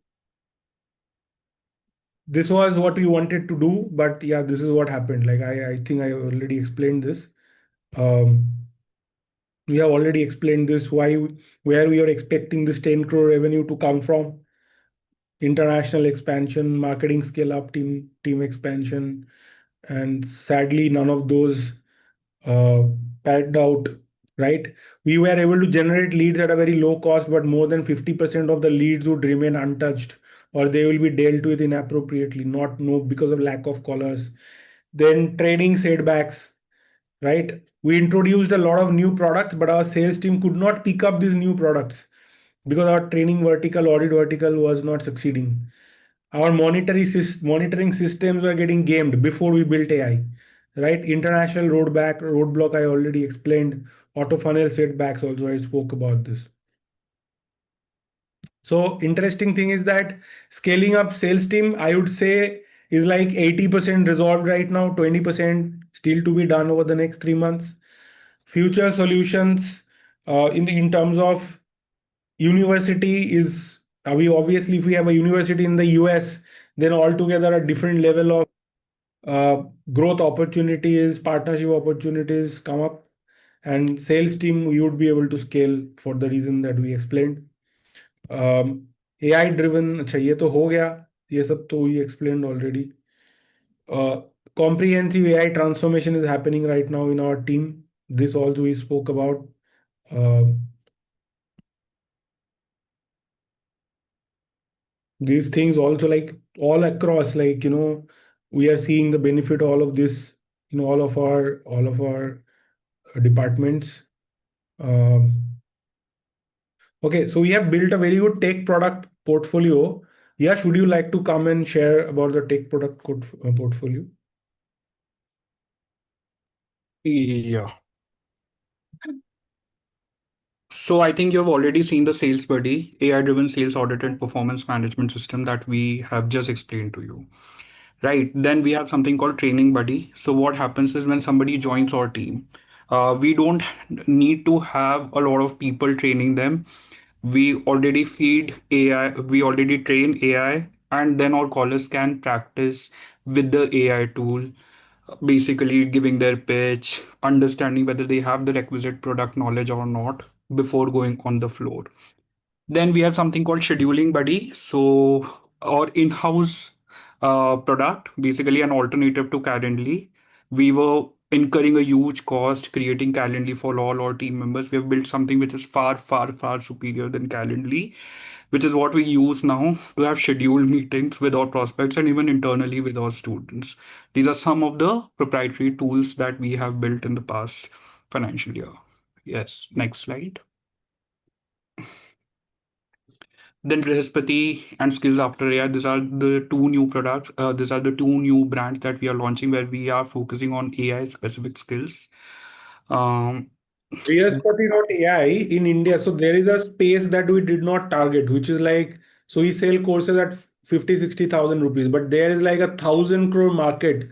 this was what we wanted to do, but yeah, this is what happened. Like I think I already explained this. Um, we have already explained this, where we are expecting this 10 crore revenue to come from. International expansion, marketing scale up, team expansion, and sadly none of those uh, panned out, right? We were able to generate leads at a very low cost, but more than 50% of the leads would remain untouched or they will be dealt with inappropriately, not no because of lack of callers. Then training setbacks, right? We introduced a lot of new products, but our sales team could not pick up these new products because our training vertical, audit vertical was not succeeding. Our monitoring systems were getting gamed before we built AI, right? International roadblock, I already explained. Auto funnel setbacks also, I spoke about this. So interesting thing is that scaling up sales team, I would say, is like 80% resolved right now, 20% still to be done over the next 3 months. Future solutions in terms of university is we obviously, if we have a university in the US, then altogether a different level of growth opportunities, partnership opportunities come up, and sales team you would be able to scale for the reason that we explained. AI driven, अच्छा ये तो हो गया, ये सब तो we explained already. Comprehensive AI transformation is happening right now in our team. This also we spoke about. Uh, these things also, like all across, like we are seeing the benefit all of this in all of our departments. Um, okay, so we have built a very good tech product portfolio. Yeah, should you like to come and share about the tech product portfolio? Yeah. So I think you've already seen the Sales Buddy, AI-driven sales audit and performance management system that we have just explained to you. Right. Then we have something called Training Buddy. So what happens is when somebody joins our team, we don't need to have a lot of people training them. We already feed AI, we already train AI, and then our callers can practice with the AI tool, basically giving their pitch, understanding whether they have the requisite product knowledge or not before going on the floor. Then we have something called Scheduling Buddy. So, our in house product, basically an alternative to Calendly. We were incurring a huge cost creating Calendly for all our team members. We have built something which is far, far, far superior than Calendly, which is what we use now to have scheduled meetings with our prospects and even internally with our students. These are some of the proprietary tools that we have built in the past financial year. Yes, next slide. Then Brihaspati and Skills After AI, these are the two new products. These are the two new brands that we are launching where we are focusing on AI specific skills. Um, Brihaspati.ai in India. So there is a space that we did not target, which is like, so we sell courses at 50, 60,000 rupees, but there is like 1,000 crore market,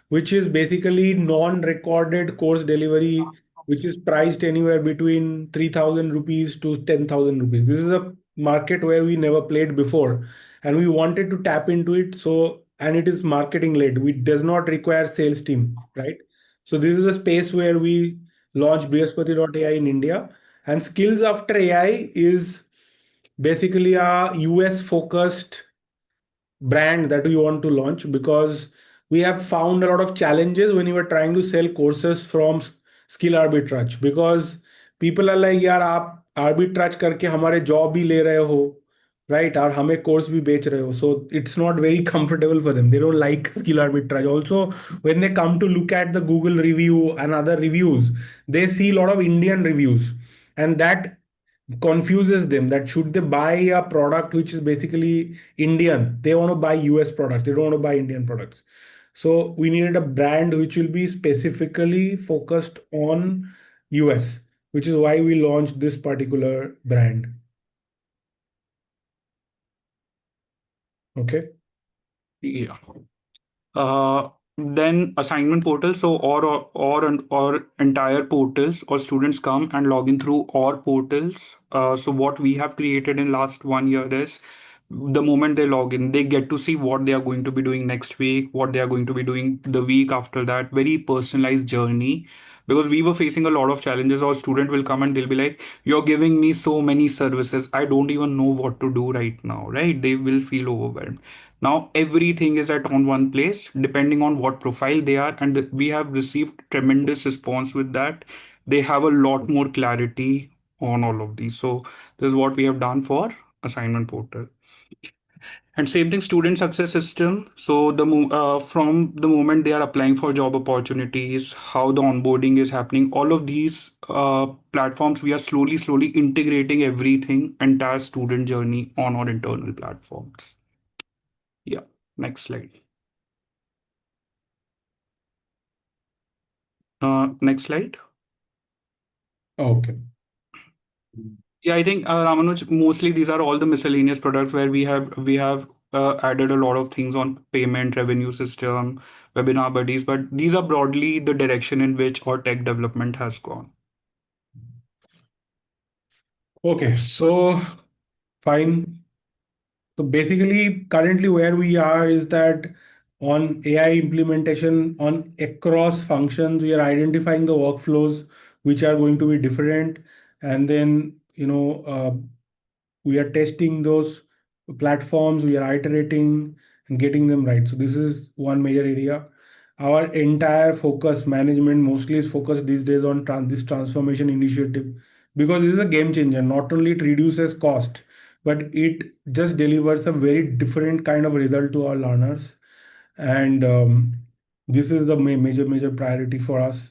which is basically non-recorded course delivery, which is priced anywhere between 3,000 rupees to 10,000 rupees. This is a market where we never played before, and we wanted to tap into it. So, and it is marketing led. We does not require sales team, right? So this is a space where we launched Brihaspati.ai in India. And Skills After AI is basically a US focused brand that we want to launch, because we have found a lot of challenges when you are trying to sell courses from skill arbitrage, because people are like, यार आप arbitrage करके हमारे job भी ले रहे हो, right, और हमें कोर्स भी बेच रहे हो. So it's not very comfortable for them. They don't like skill arbitrage. Also, when they come to look at the Google review and other reviews, they see a lot of Indian reviews, and that confuses them, that should they buy a product which is basically Indian. They want to buy US products, they don't want to buy Indian products. So we needed a brand which will be specifically focused on US, which is why we launched this particular brand. Okay. yeah. Then assignment portal. So or entire portals or students come and log in through our portals. So what we have created in last 1 year is the moment they log in, they get to see what they are going to be doing next week, what they are going to be doing the week after that. Very personalized journey. Because we were facing a lot of challenges. Our student will come and they'll be like, "You're giving me so many services. I don't even know what to do right now." Right? They will feel overwhelmed. Now everything is at on one place, depending on what profile they are, and we have received tremendous response with that. They have a lot more clarity on all of these. So this is what we have done for assignment portal. And same thing, student success system. So from the moment they are applying for job opportunities, how the onboarding is happening, all of these platforms, we are slowly integrating everything, entire student journey on our internal platforms. Yeah. Next slide. Next slide. Okay. Yeah, I think Ramanuj, mostly these are all the miscellaneous products where we have added a lot of things on payment, revenue system, webinar buddies, but these are broadly the direction in which our tech development has gone. Okay, so fine. So basically, currently where we are is that on AI implementation on across functions, we are identifying the workflows which are going to be different, and then we are testing those platforms, we are iterating and getting them right. So this is one major area. Our entire focus, management mostly is focused these days on this transformation initiative, because this is a game changer. Not only it reduces cost, but it just delivers a very different kind of result to our learners. And this is the major priority for us.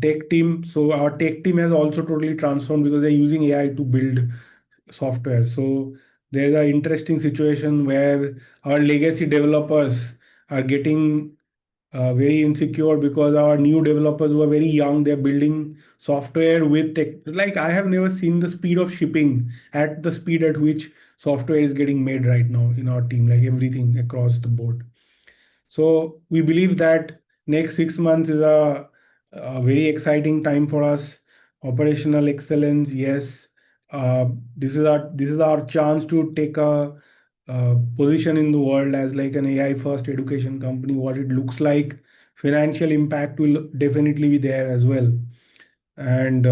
Tech team. So our tech team has also totally transformed because they're using AI to build software. So there's an interesting situation where our legacy developers are getting very insecure because our new developers who are very young, they're building software with tech. Like, I have never seen the speed of shipping at the speed at which software is getting made right now in our team, like everything across the board. So we believe that next 6 months is a very exciting time for us. Operational excellence, yes. This is our chance to take a position in the world as like an AI first education company. What it looks like, financial impact will definitely be there as well. And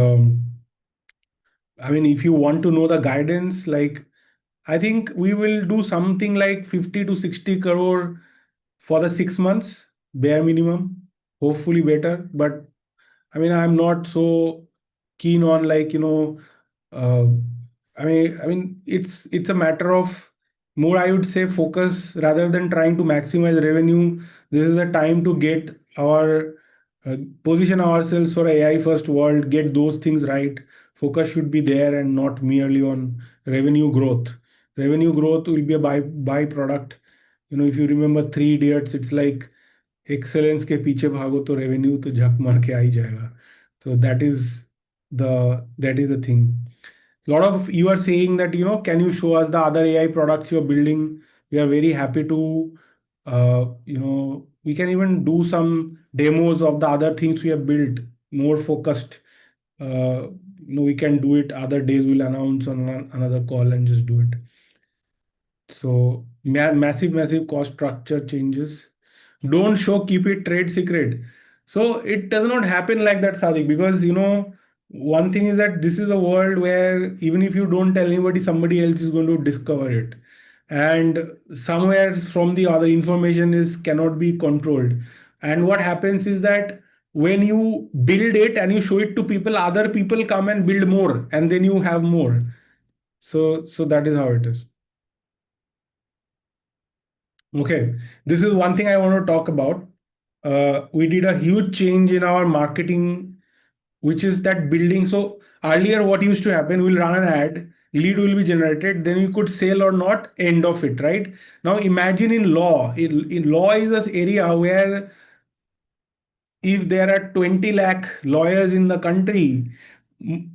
I mean, if you want to know the guidance, like, I think we will do something like 50 to 60 crore for the 6 months, bare minimum, hopefully better. But I mean, I'm not so keen on, like, uh, I mean, it's a matter of more, I would say, focus rather than trying to maximize revenue. This is the time to get our position ourselves for AI first world, get those things right. Focus should be there and not merely on revenue growth. Revenue growth will be a byproduct. If you remember Three Idiots, it's like excellence के पीछे भागो तो revenue तो झक मार के आ ही जाएगा. So that is the thing. A lot of you are saying that, can you show us the other AI products you're building? We are very happy to, we can even do some demos of the other things we have built, more focused. We can do it other days. We'll announce on another call and just do it. So massive cost structure changes. Don't show, keep it trade secret. So it does not happen like that, Sadiq, because one thing is that this is a world where even if you don't tell anybody, somebody else is going to discover it. And somewhere from the other, information is cannot be controlled. And what happens is that when you build it and you show it to people, other people come and build more, and then you have more. So that is how it is. Okay, this is one thing I want to talk about. We did a huge change in our marketing, which is that building. So earlier, what used to happen, we'll run an ad, lead will be generated, then you could sell or not, end of it, right? Now imagine in law. In law is this area where if there are 20 lakh lawyers in the country,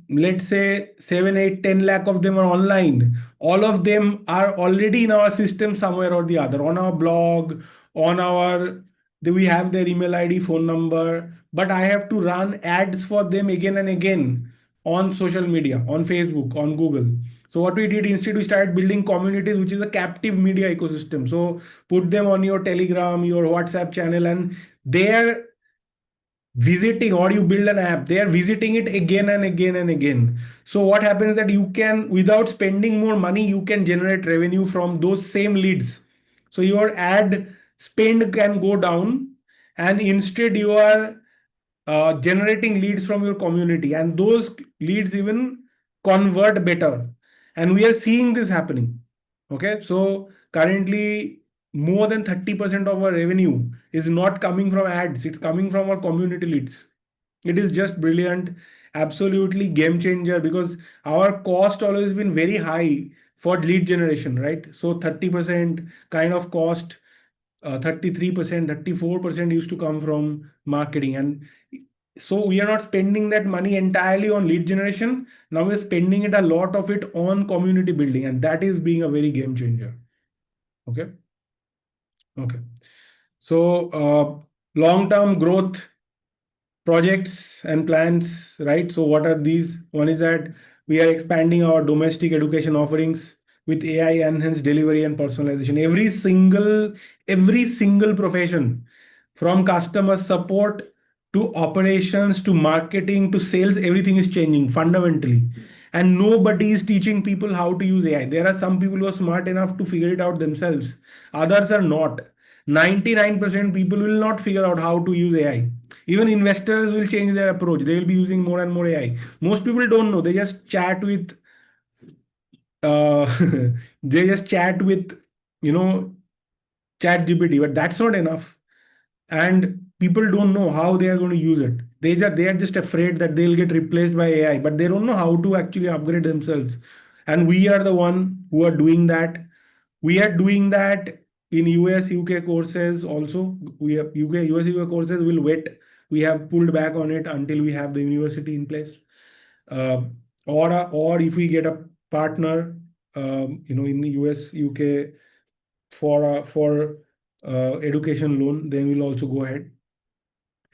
let's say 7, 8, 10 lakh of them are online. All of them are already in our system somewhere or the other, on our blog, on our, we have their email ID, phone number, but I have to run ads for them again and again on social media, on Facebook, on Google. So what we did, instead, we started building communities, which is a captive media ecosystem. So put them on your Telegram, your WhatsApp channel, and there visiting, or you build an app, they are visiting it again and again and again. So what happens that you can, without spending more money, you can generate revenue from those same leads. So your ad spend can go down, and instead you are generating leads from your community, and those leads even convert better. And we are seeing this happening. Okay, so currently more than 30% of our revenue is not coming from ads, it's coming from our community leads. It is just brilliant, absolutely game changer, because our cost always been very high for lead generation, right? So 30% kind of cost, 33%, 34% used to come from marketing. And so we are not spending that money entirely on lead generation. Now we're spending it, a lot of it, on community building, and that is being a very game changer. Okay. Okay. So long-term growth projects and plans, right? So what are these? One is that we are expanding our domestic education offerings. with AI enhanced delivery and personalization. Every single profession, from customer support to operations to marketing to sales, everything is changing fundamentally. And nobody is teaching people how to use AI. There are some people who are smart enough to figure it out themselves, others are not. 99% people will not figure out how to use AI. Even investors will change their approach. They will be using more and more AI. Most people don't know. They just chat with uh, they just chat with, you know, chat GPT, but that's not enough. And people don't know how they are going to use it. They are just afraid that they'll get replaced by AI, but they don't know how to actually upgrade themselves. And we are the one who are doing that. We are doing that in US UK courses also. We have UK US UK courses will wait. We have pulled back on it until we have the university in place. uh, or if we get a partner, in the US UK for education loan, then we'll also go ahead.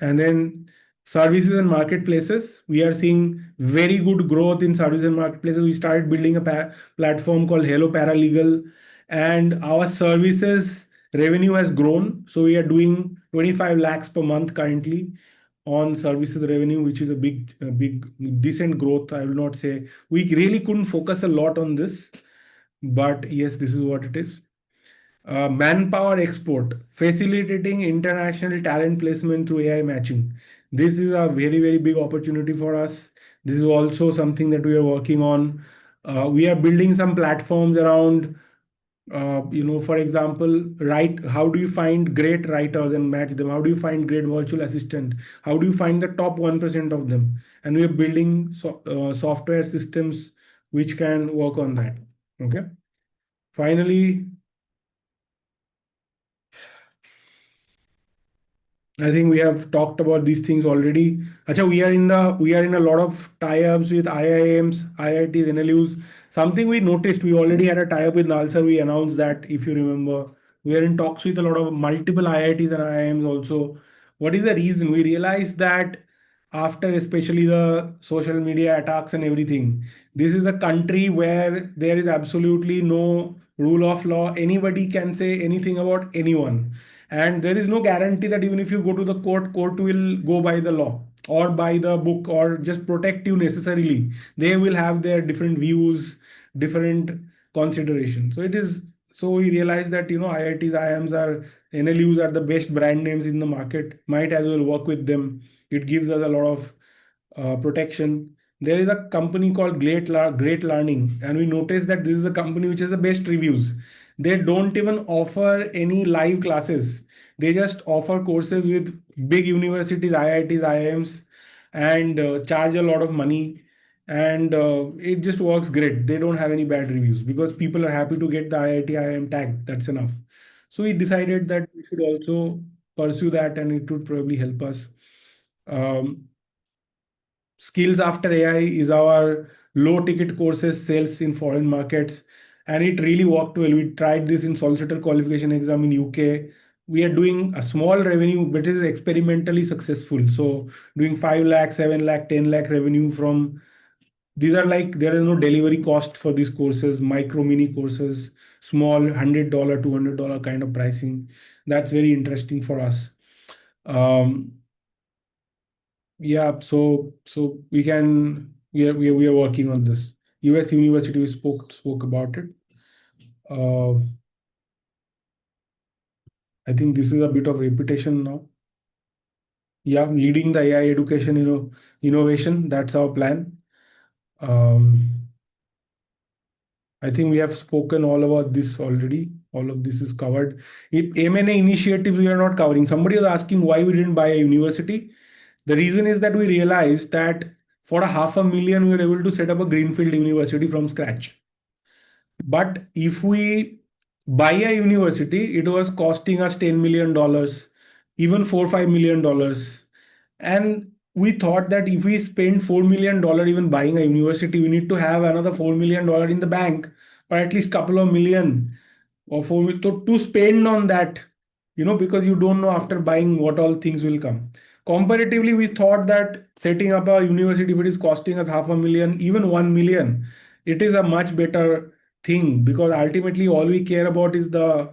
And then services and marketplaces, we are seeing very good growth in services and marketplaces. We started building a platform called Hello Paralegal, and our services revenue has grown. So we are doing 25 lakhs per month currently on services revenue, which is a big, decent growth. I will not say we really couldn't focus a lot on this, but yes, this is what it is. Manpower export, facilitating international talent placement through AI matching. This is a very, very big opportunity for us. This is also something that we are working on. We are building some platforms around, for example, how do you find great writers and match them? How do you find great virtual assistant? How do you find the top 1% of them? And we are building software systems which can work on that. Okay. Finally, I think we have talked about these things already. Acha, we are in a lot of tie-ups with IIMs, IITs, NLUs. Something we noticed, we already had a tie-up with Nalsar. We announced that, if you remember. We are in talks with a lot of multiple IITs and IIMs also. What is the reason? We realized that after especially the social media attacks and everything, this is a country where there is absolutely no rule of law. Anybody can say anything about anyone, and there is no guarantee that even if you go to the court will go by the law or by the book or just protect you necessarily. They will have their different views, different considerations. So we realize that, IITs, IIMs are NLUs are the best brand names in the market. Might as well work with them. It gives us a lot of protection. There is a company called Great Learning, and we noticed that this is a company which has the best reviews. They don't even offer any live classes. They just offer courses with big universities, IITs, IIMs, and charge a lot of money. And it just works great. They don't have any bad reviews because people are happy to get the IIT, IIM tag. That's enough. So we decided that we should also pursue that, and it would probably help us. Um, Skills After AI is our low ticket courses sales in foreign markets, and it really worked well. We tried this in solicitor qualification exam in UK. We are doing a small revenue, but it is experimentally successful. So doing 5 lakh, 7 lakh, 10 lakh revenue from these are like, there is no delivery cost for these courses, micro mini courses, small $100, $200 kind of pricing. That's very interesting for us. Yeah, so we are working on this. US University, we spoke about it. I think this is a bit of repetition now. Yeah, leading the AI education, innovation. That's our plan. I think we have spoken all about this already. All of this is covered. M&A initiative we are not covering. Somebody was asking why we didn't buy a university. The reason is that we realized that for a 500,000, we were able to set up a greenfield university from scratch. But if we buy a university, it was costing us $10 million, even $4 5 million. And we thought that if we spend $4 million even buying a university, we need to have another $4 million in the bank, or at least couple of million or to spend on that, because you don't know after buying what all things will come. Comparatively, we thought that setting up a university, if it is costing us 500,000, even 1 million, it is a much better thing, because ultimately all we care about is the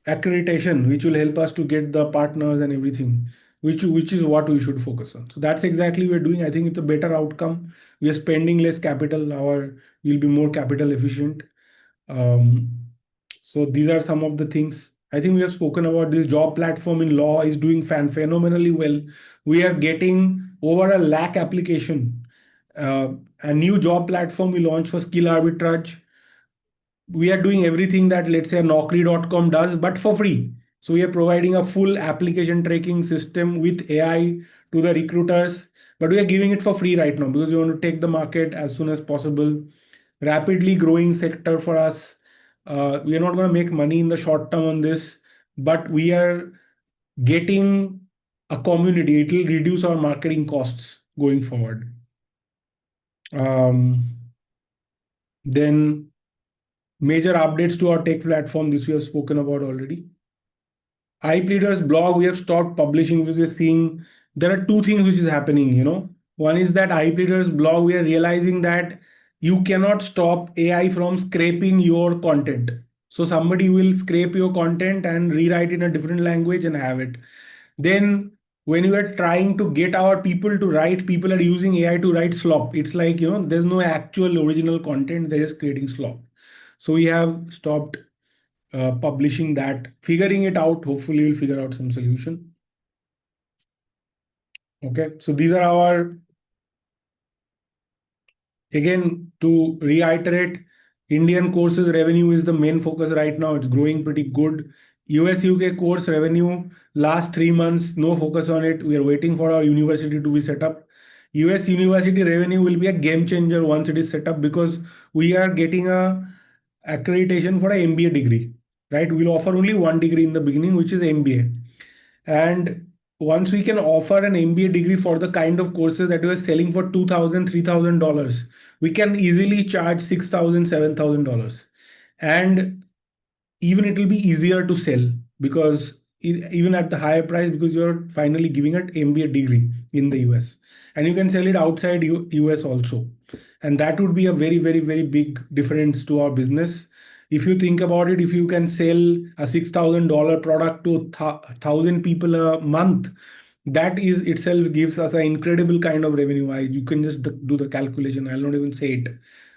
accreditation, which will help us to get the partners and everything, which is what we should focus on. So that's exactly we're doing. I think it's a better outcome. We are spending less capital. We'll be more capital efficient. Um, so these are some of the things. I think we have spoken about. This job platform in law is doing phenomenally well. We are getting over a lakh application. A new job platform we launched for skill arbitrage. We are doing everything that, let's say, Naukri.com does, but for free. So we are providing a full application tracking system with AI to the recruiters, but we are giving it for free right now because we want to take the market as soon as possible. Rapidly growing sector for us. We are not going to make money in the short term on this, but we are getting a community. It will reduce our marketing costs going forward. Then major updates to our tech platform, this we have spoken about already. Hype Leaders blog, we have stopped publishing because we're seeing there are two things which is happening. One is that Hype Leaders blog, we are realizing that you cannot stop AI from scraping your content. So somebody will scrape your content and rewrite in a different language and have it. Then when you are trying to get our people to write, people are using AI to write slop. It's like, there's no actual original content, they're just creating slop. So we have stopped publishing that, figuring it out. Hopefully we'll figure out some solution. Okay, so these are our, again, to reiterate, Indian courses revenue is the main focus right now. It's growing pretty good. US UK course revenue, last 3 months, no focus on it. We are waiting for our university to be set up. US university revenue will be a game changer once it is set up, because we are getting a accreditation for a MBA degree, right? We'll offer only one degree in the beginning, which is MBA. And once we can offer an MBA degree for the kind of courses that we are selling for $2,000, $3,000, we can easily charge $6,000, $7,000. And even it will be easier to sell, because even at the higher price, because you're finally giving an MBA degree in the US, and you can sell it outside US also. And that would be a very, very, very big difference to our business. If you think about it, if you can sell a $6,000 product to 1,000 people a month, that is itself gives us an incredible kind of revenue. You can just do the calculation. I'll not even say it,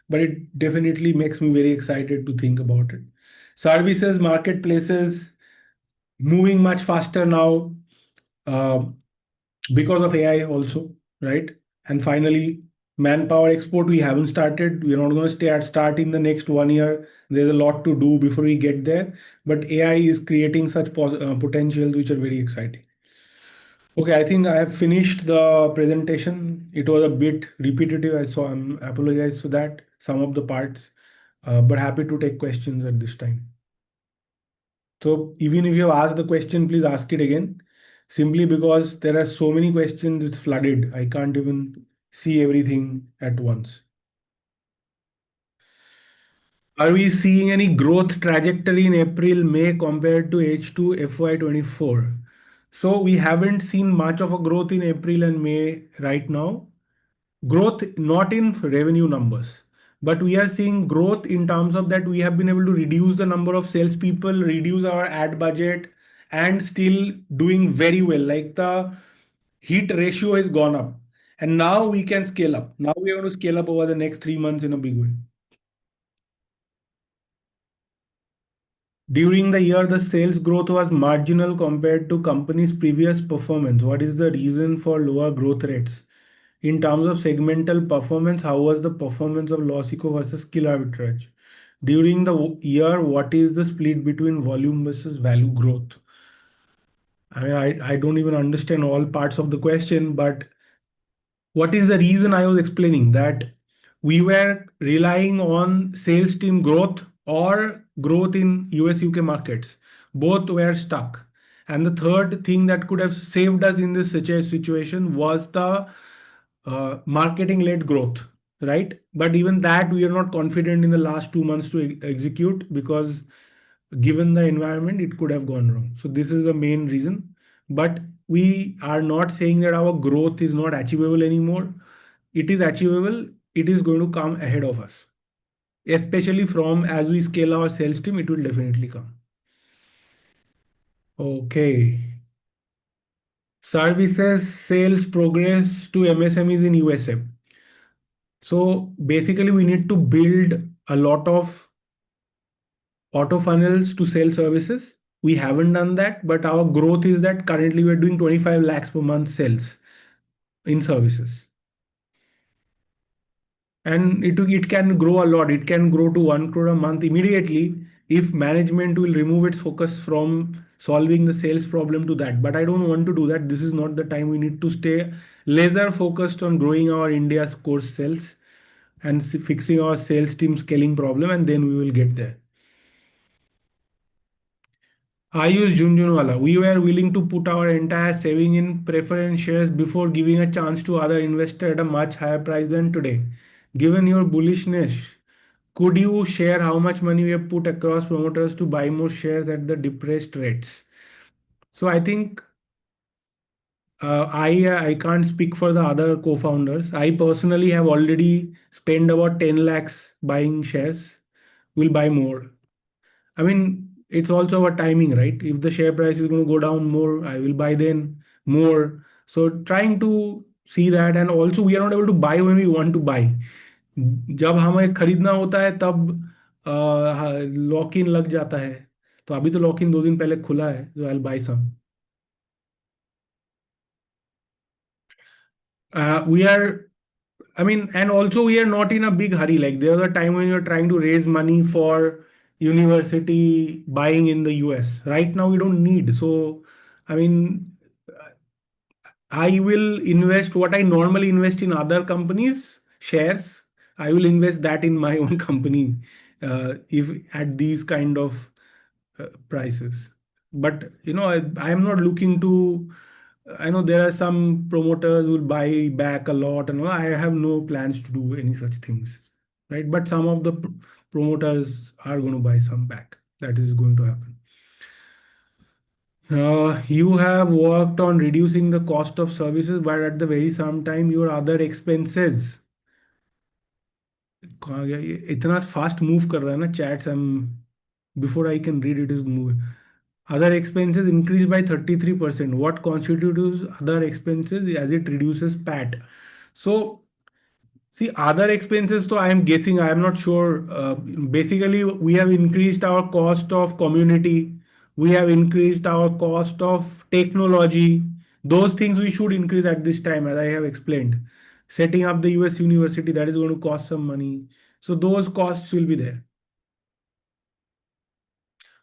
but it definitely makes me very excited to think about it. Services, marketplaces, moving much faster now uh, because of AI also, right? And finally, manpower export, we haven't started. We're not going to start in the next 1 year. There's a lot to do before we get there, but AI is creating such potentials which are very exciting. Okay, I think I have finished the presentation. It was a bit repetitive, so I'm apologize for that, some of the parts, but happy to take questions at this time. So even if you have asked the question, please ask it again, simply because there are so many questions, it's flooded. I can't even see everything at once. Are we seeing any growth trajectory in April, May compared to H2 FY24? So we haven't seen much of a growth in April and May right now. Growth not in revenue numbers, but we are seeing growth in terms of that we have been able to reduce the number of salespeople, reduce our ad budget, and still doing very well. Like the hit ratio has gone up, and now we can scale up. Now we are going to scale up over the next 3 months in a big way. During the year, the sales growth was marginal compared to company's previous performance. What is the reason for lower growth rates? In terms of segmental performance, how was the performance of LawSikho versus skill arbitrage? During the year, what is the split between volume versus value growth? I don't even understand all parts of the question, but what is the reason I was explaining that we were relying on sales team growth or growth in US UK markets. Both were stuck. And the third thing that could have saved us in this such a situation was the marketing led growth, right? But even that we are not confident in the last 2 months to execute, because given the environment, it could have gone wrong. So this is the main reason. But we are not saying that our growth is not achievable anymore. It is achievable. It is going to come ahead of us. especially from as we scale our sales team, it will definitely come. Okay. Services sales progress to MSMEs in USA. So basically, we need to build a lot of auto funnels to sell services. We haven't done that, but our growth is that currently we're doing 25 lakhs per month sales in services. And it can grow a lot. It can grow to 1 crore a month immediately if management will remove its focus from solving the sales problem to that. But I don't want to do that. This is not the time. We need to stay laser focused on growing our India's core sales and fixing our sales team scaling problem, and then we will get there. I use Junjunwala. We were willing to put our entire saving in preference shares before giving a chance to other investors at a much higher price than today. Given your bullishness, could you share how much money we have put across promoters to buy more shares at the depressed rates? So I think I can't speak for the other co-founders. I personally have already spent about 10 lakhs buying shares. Will buy more. I mean, it's also a timing, right? If the share price is going to go down more, I will buy then more. So trying to see that, and also we are not able to buy when we want to buy. जब हमें खरीदना होता है तब lock in लग जाता है. तो अभी तो लॉक इन 2 दिन पहले खुला है, so I'll buy some. We are, I mean, and also we are not in a big hurry. Like there's a time when you're trying to raise money for university buying in the US. Right now we don't need. So, I mean, I will invest what I normally invest in other companies, shares. I will invest that in my own company if at these kind of prices. But I am not looking to. I know there are some promoters who will buy back a lot, and all. I have no plans to do any such things, right? But some of the promoters are going to buy some back. That is going to happen. You have worked on reducing the cost of services, but at the very same time, your other expenses. कहाँ गया ये? इतना fast move कर रहा है ना chats. Before I can read it is moving. Other expenses increased by 33%. What constitutes other expenses as it reduces PAT? So see, other expenses, so I am guessing, I am not sure. Basically, we have increased our cost of community. We have increased our cost of technology. Those things we should increase at this time, as I have explained. Setting up the US university, that is going to cost some money. So those costs will be there.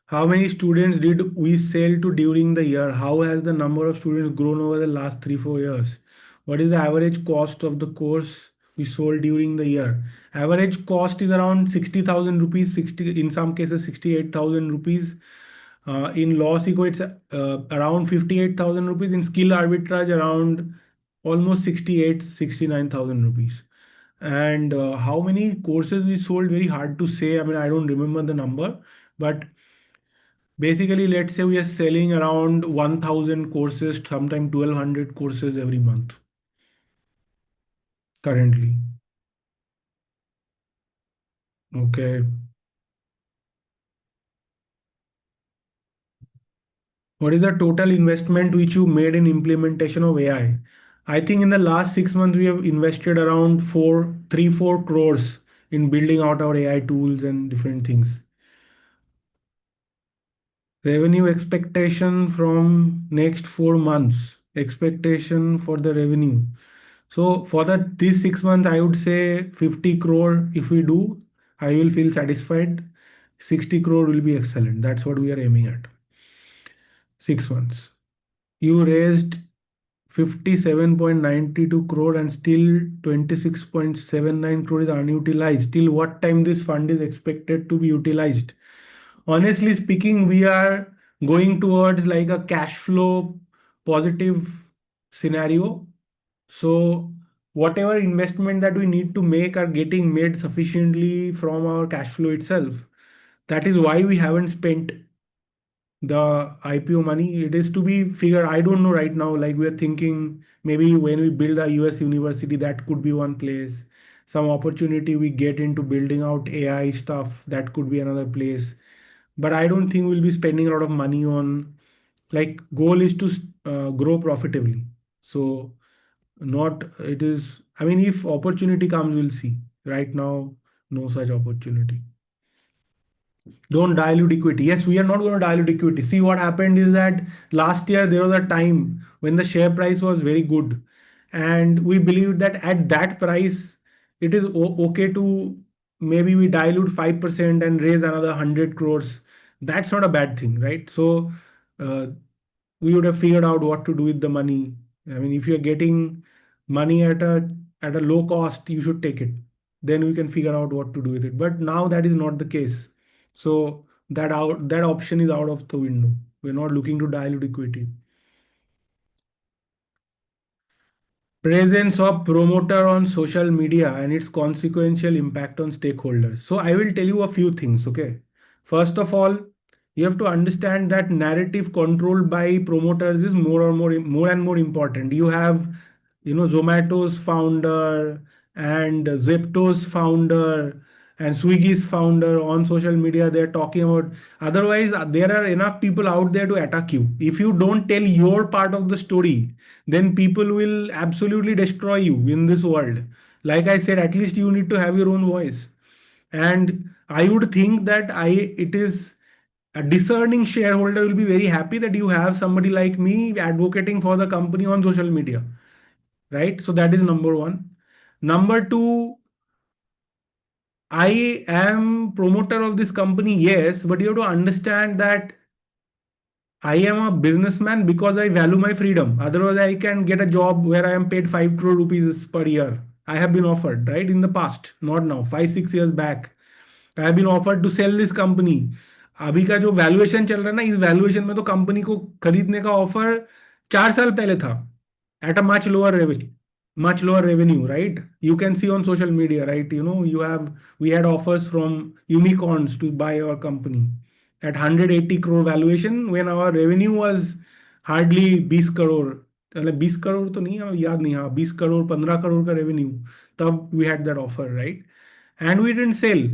How many students did we sell to during the year? How has the number of students grown over the last 3-4 years? What is the average cost of the course we sold during the year? Average cost is around 60,000 rupees, 60 in some cases 68,000 rupees. In LawSikho, it's around 58,000 rupees. In skill arbitrage, around almost 69,000 rupees. And how many courses we sold? Very hard to say. I mean, I don't remember the number, but basically, let's say we are selling around 1,000 courses, sometimes 1,200 courses every month currently. Okay. What is the total investment which you made in implementation of AI? I think in the last 6 months, we have invested around 4 crores in building out our AI tools and different things. Revenue expectation from next 4 months. Expectation for the revenue. So for these 6 months, I would say 50 crore. If we do, I will feel satisfied. 60 crore will be excellent. That's what we are aiming at. 6 months. You raised 57.92 crore and still 26.79 crore is unutilized. Till what time this fund is expected to be utilized? Honestly speaking, we are going towards like a cash flow positive scenario. So whatever investment that we need to make are getting made sufficiently from our cash flow itself. That is why we haven't spent the IPO money. It is to be figured. I don't know right now. Like we are thinking maybe when we build a US university, that could be one place. some opportunity we get into building out AI stuff, that could be another place. But I don't think we'll be spending a lot of money on, like, goal is to grow profitably. So not it is, I mean, if opportunity comes, we'll see. Right now, no such opportunity. Don't dilute equity. Yes, we are not going to dilute equity. See, what happened is that last year there was a time when the share price was very good, and we believed that at that price it is okay to maybe we dilute 5% and raise another 100 crores. That's not a bad thing, right? So uh, we would have figured out what to do with the money. I mean, if you're getting money at a low cost, you should take it. Then we can figure out what to do with it. But now that is not the case. So that option is out of the window. We're not looking to dilute equity. Presence of promoter on social media and its consequential impact on stakeholders. So I will tell you a few things. Okay. First of all, you have to understand that narrative controlled by promoters is more and more important. You have, Zomato's founder and Zepto's founder and Swiggy's founder on social media. They're talking about, otherwise there are enough people out there to attack you. If you don't tell your part of the story, then people will absolutely destroy you in this world. Like I said, at least you need to have your own voice. And I would think that it is a discerning shareholder will be very happy that you have somebody like me advocating for the company on social media, right? So that is number one. Number two, I am promoter of this company, yes, but you have to understand that I am a businessman because I value my freedom. Otherwise, I can get a job where I am paid 5 crore rupees per year. I have been offered, right? In the past, not now, 5-6 years back. I have been offered to sell this company. अभी का जो valuation चल रहा है ना, इस valuation में तो कंपनी को खरीदने का ऑफर 4 साल पहले था at a much lower revenue, right? You can see on social media, right? We had offers from unicorns to buy our company at 180 crore valuation when our revenue was hardly 20 crore. मतलब 20 करोड़ तो नहीं है, याद नहीं, हाँ 20 करोड़ 15 करोड़ का revenue, तब we had that offer, right? And we didn't sell.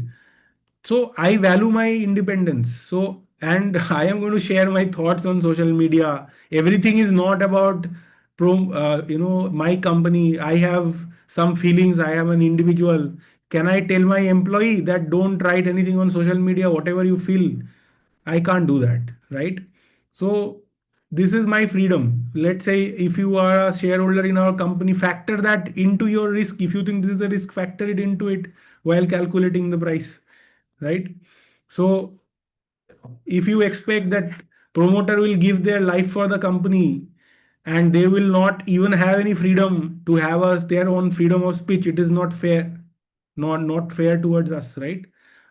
So I value my independence. So, and I am going to share my thoughts on social media. Everything is not about my company. I have some feelings. I am an individual. Can I tell my employee that don't write anything on social media, whatever you feel? I can't do that, right? So this is my freedom. Let's say if you are a shareholder in our company, factor that into your risk. If you think this is a risk, factor it into it while calculating the price, right? So if you expect that promoter will give their life for the company and they will not even have any freedom to have their own freedom of speech, it is not fair. Not fair towards us, right?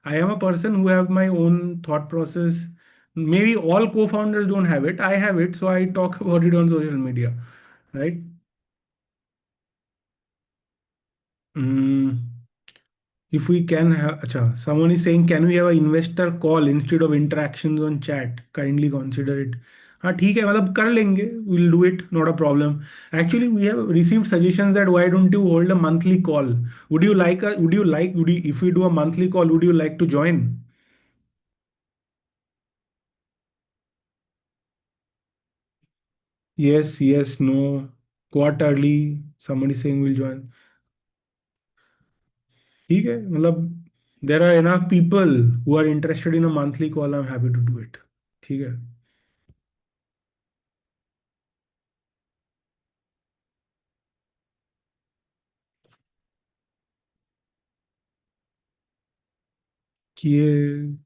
I am a person who have my own thought process. Maybe all co-founders don't have it. I have it, so I talk about it on social media, right? Mm. If we can have, acha, someone is saying, can we have an investor call instead of interactions on chat? Kindly consider it. हाँ ठीक है, मतलब कर लेंगे, we'll do it, not a problem. Actually, we have received suggestions that why don't you hold a monthly call? If we do a monthly call, would you like to join? Yes, yes, no, quarterly. Somebody saying will join. ठीक है, मतलब there are enough people who are interested in a monthly call. I'm happy to do it. ठीक है. कि ये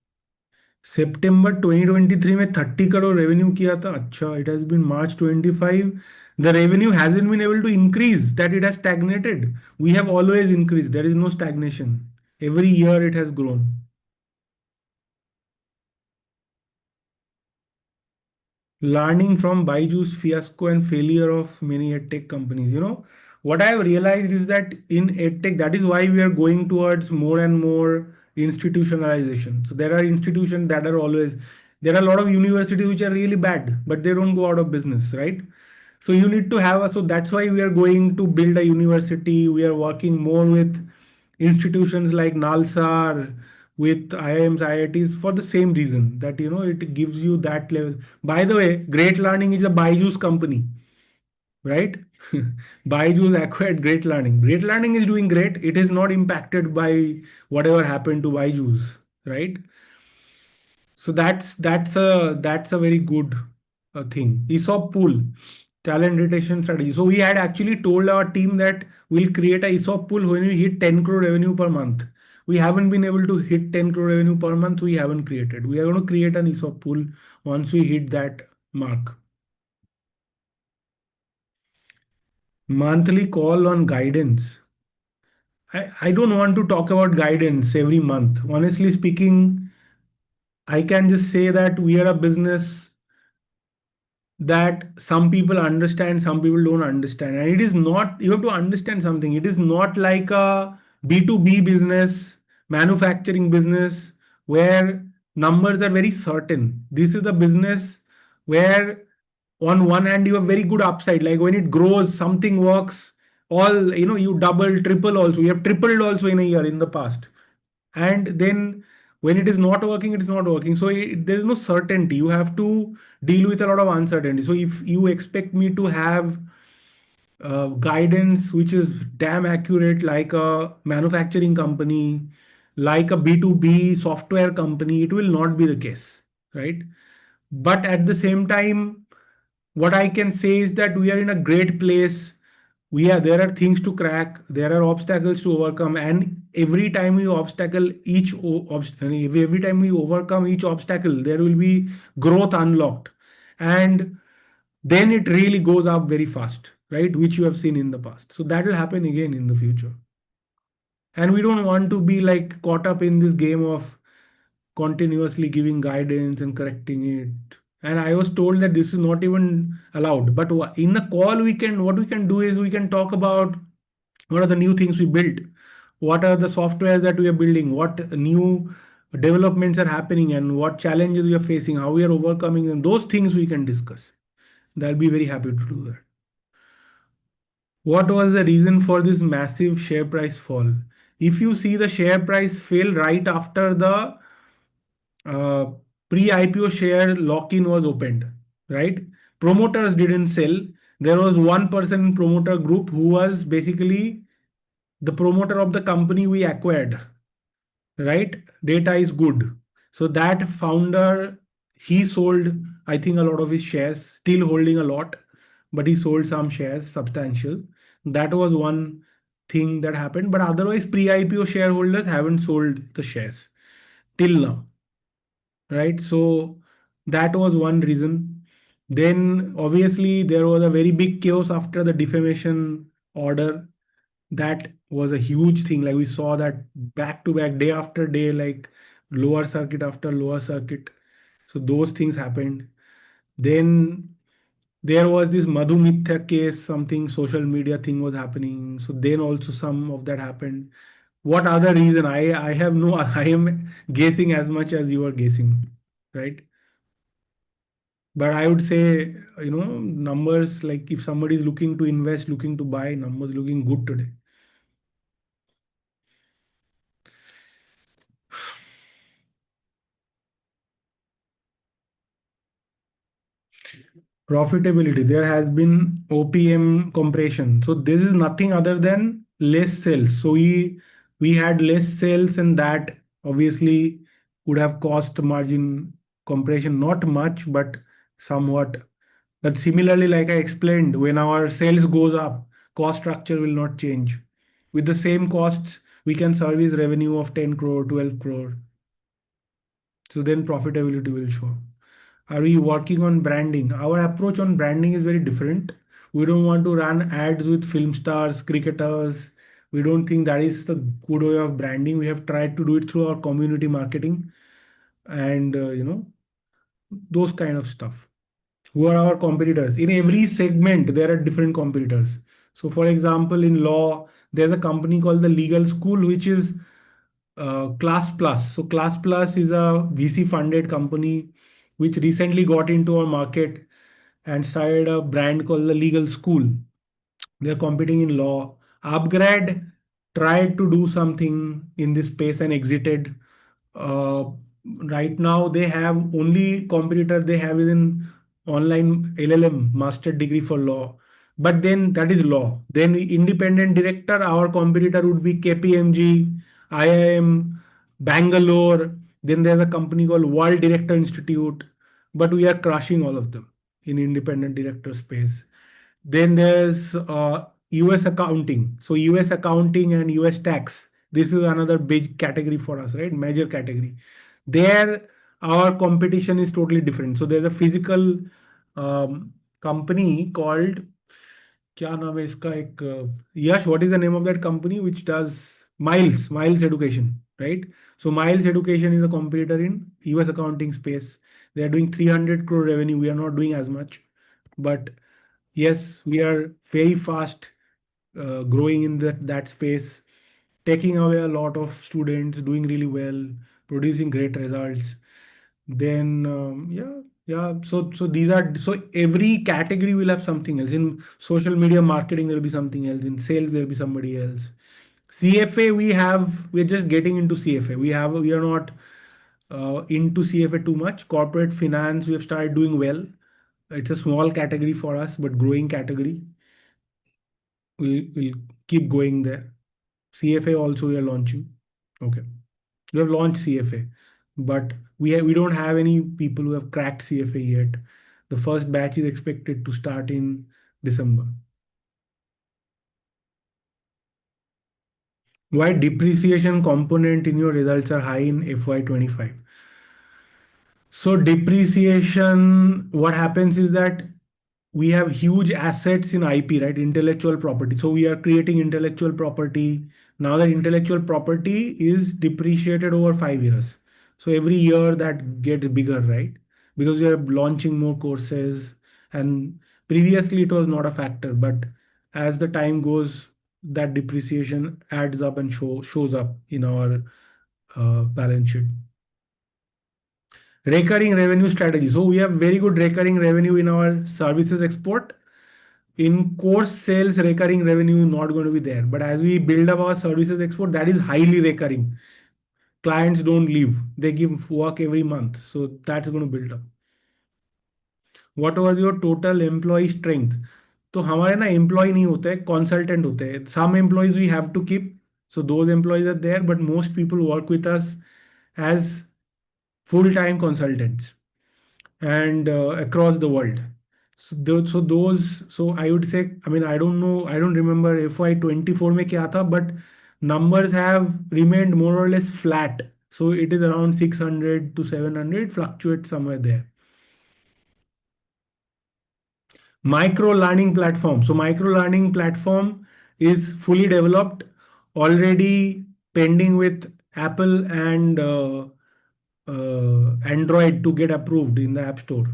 सितंबर 2023 में 30 crore revenue किया था. अच्छा, it has been March 25. The revenue hasn't been able to increase, that it has stagnated. We have always increased. There is no stagnation. Every year it has grown. Learning from Baiju's fiasco and failure of many edtech companies. What I have realized is that in edtech, that is why we are going towards more and more institutionalization. So there are institutions that are always, there are a lot of universities which are really bad, but they don't go out of business, right? So you need to have so that's why we are going to build a university. We are working more with institutions like NALSA, with IIMs, IITs, for the same reason that it gives you that level. By the way, Great Learning is a Byju's company, right? Byju's acquired Great Learning. Great Learning is doing great. It is not impacted by whatever happened to Byju's, right? So that's a very good thing. ESOP pool, talent retention strategy. So we had actually told our team that we'll create a ESOP pool when we hit 10 crore revenue per month. We haven't been able to hit 10 crore revenue per month. We haven't created. We are going to create an ESOP pool once we hit that mark. Monthly call on guidance. I don't want to talk about guidance every month. Honestly speaking, I can just say that we are a business that some people understand, some people don't understand. And it is not, you have to understand something. It is not like a B2B business, manufacturing business, where numbers are very certain. This is a business where on one hand you have very good upside, like when it grows, something works, all you double, triple also. You have tripled also in a year in the past. And then when it is not working, it is not working. So there is no certainty. You have to deal with a lot of uncertainty. So if you expect me to have guidance which is damn accurate, like a manufacturing company, like a B2B software company, it will not be the case, right? But at the same time, what I can say is that we are in a great place. There are things to crack, there are obstacles to overcome, and every time we every time we overcome each obstacle, there will be growth unlocked, and then it really goes up very fast, right? Which you have seen in the past. So that will happen again in the future. And we don't want to be like caught up in this game of continuously giving guidance and correcting it. And I was told that this is not even allowed. But in the call, what we can do is we can talk about what are the new things we built, what are the softwares that we are building, what new developments are happening, and what challenges we are facing, how we are overcoming them. Those things we can discuss. I'll be very happy to do that. What was the reason for this massive share price fall? If you see, the share price fell right after the uh, pre-IPO share lock-in was opened, right? Promoters didn't sell. There was one person in promoter group who was basically the promoter of the company we acquired, right? Data is good. So that founder, he sold, I think, a lot of his shares, still holding a lot, but he sold some shares, substantial. That was one thing that happened. But otherwise, pre-IPO shareholders haven't sold the shares till now, right? So that was one reason. Then obviously there was a very big chaos after the defamation order. That was a huge thing. Like we saw that back to back, day after day, like lower circuit after lower circuit. So those things happened. Then there was this Madhu Mithya case, something social media thing was happening. So then also some of that happened. What other reason? I have no, I am guessing as much as you are guessing, right? But I would say, numbers, like if somebody is looking to invest, looking to buy, numbers looking good today. Profitability, there has been OPM compression. So this is nothing other than less sales. So we had less sales, and that obviously would have cost margin compression, not much, but somewhat. But similarly, like I explained, when our sales goes up, cost structure will not change. With the same costs, we can service revenue of 10 crore, 12 crore. So then profitability will show. Are we working on branding? Our approach on branding is very different. We don't want to run ads with film stars, cricketers. We don't think that is the good way of branding. We have tried to do it through our community marketing and those kind of stuff. Who are our competitors? In every segment, there are different competitors. So, for example, in law, there's a company called the Legal School, which is Class Plus. So, Class Plus is a VC funded company which recently got into our market and started a brand called the Legal School. They're competing in law. Upgrade tried to do something in this space and exited. Uh, right now, they have only competitor they have is in online LLM, master degree for law. But then that is law. Then independent director, our competitor would be KPMG, IIM, Bangalore. Then there's a company called World Director Institute. But we are crushing all of them in independent director space. Then there's US accounting. So US accounting and US tax. This is another big category for us, right? Major category. There, our competition is totally different. So there's a physical company called क्या नाम है इसका एक यश what is the name of that company which does Miles Education, right? So Miles Education is a competitor in US accounting space. They are doing 300 crore revenue. We are not doing as much, but yes, we are very fast growing in that space, taking away a lot of students, doing really well, producing great results. Then yeah. So these are, so every category will have something else. In social media marketing, there will be something else. In sales, there will be somebody else. CFA, we're just getting into CFA. We are not into CFA too much. Corporate finance, we have started doing well. It's a small category for us, but growing category. We'll keep going there. CFA also we are launching. Okay. We have launched CFA, but we don't have any people who have cracked CFA yet. The first batch is expected to start in December. Why depreciation component in your results are high in FY25? So depreciation, what happens is that we have huge assets in IP, right? Intellectual property. So we are creating intellectual property. Now that intellectual property is depreciated over 5 years. So every year that gets bigger, right? Because we are launching more courses, and previously it was not a factor, but as the time goes, that depreciation adds up and shows up in our balance sheet. Recurring revenue strategy. So we have very good recurring revenue in our services export. In course sales, recurring revenue is not going to be there. But as we build up our services export, that is highly recurring. Clients don't leave. They give work every month. So that's going to build up. What was your total employee strength? तो हमारे ना employ नहीं होते, consultant होते हैं. Some employees we have to keep. So those employees are there, but most people work with us as full-time consultants and across the world. So I would say, I mean, I don't know, I don't remember FY24 में क्या था, but numbers have remained more or less flat. So it is around 600 to 700, fluctuates somewhere there. Micro learning platform. So micro learning platform is fully developed, already pending with Apple and Android to get approved in the App Store.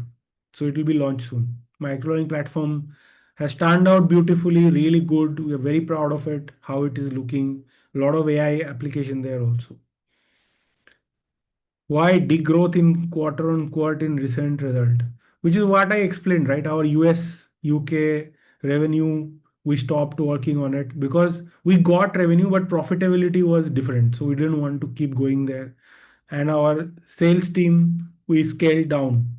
So it will be launched soon. Micro learning platform has turned out beautifully, really good. We are very proud of it, how it is looking. A lot of AI application there also. Why degrowth in quarter on quarter in recent result? Which is what I explained, right? Our US, UK revenue, we stopped working on it because we got revenue, but profitability was different. So we didn't want to keep going there. And our sales team, we scaled down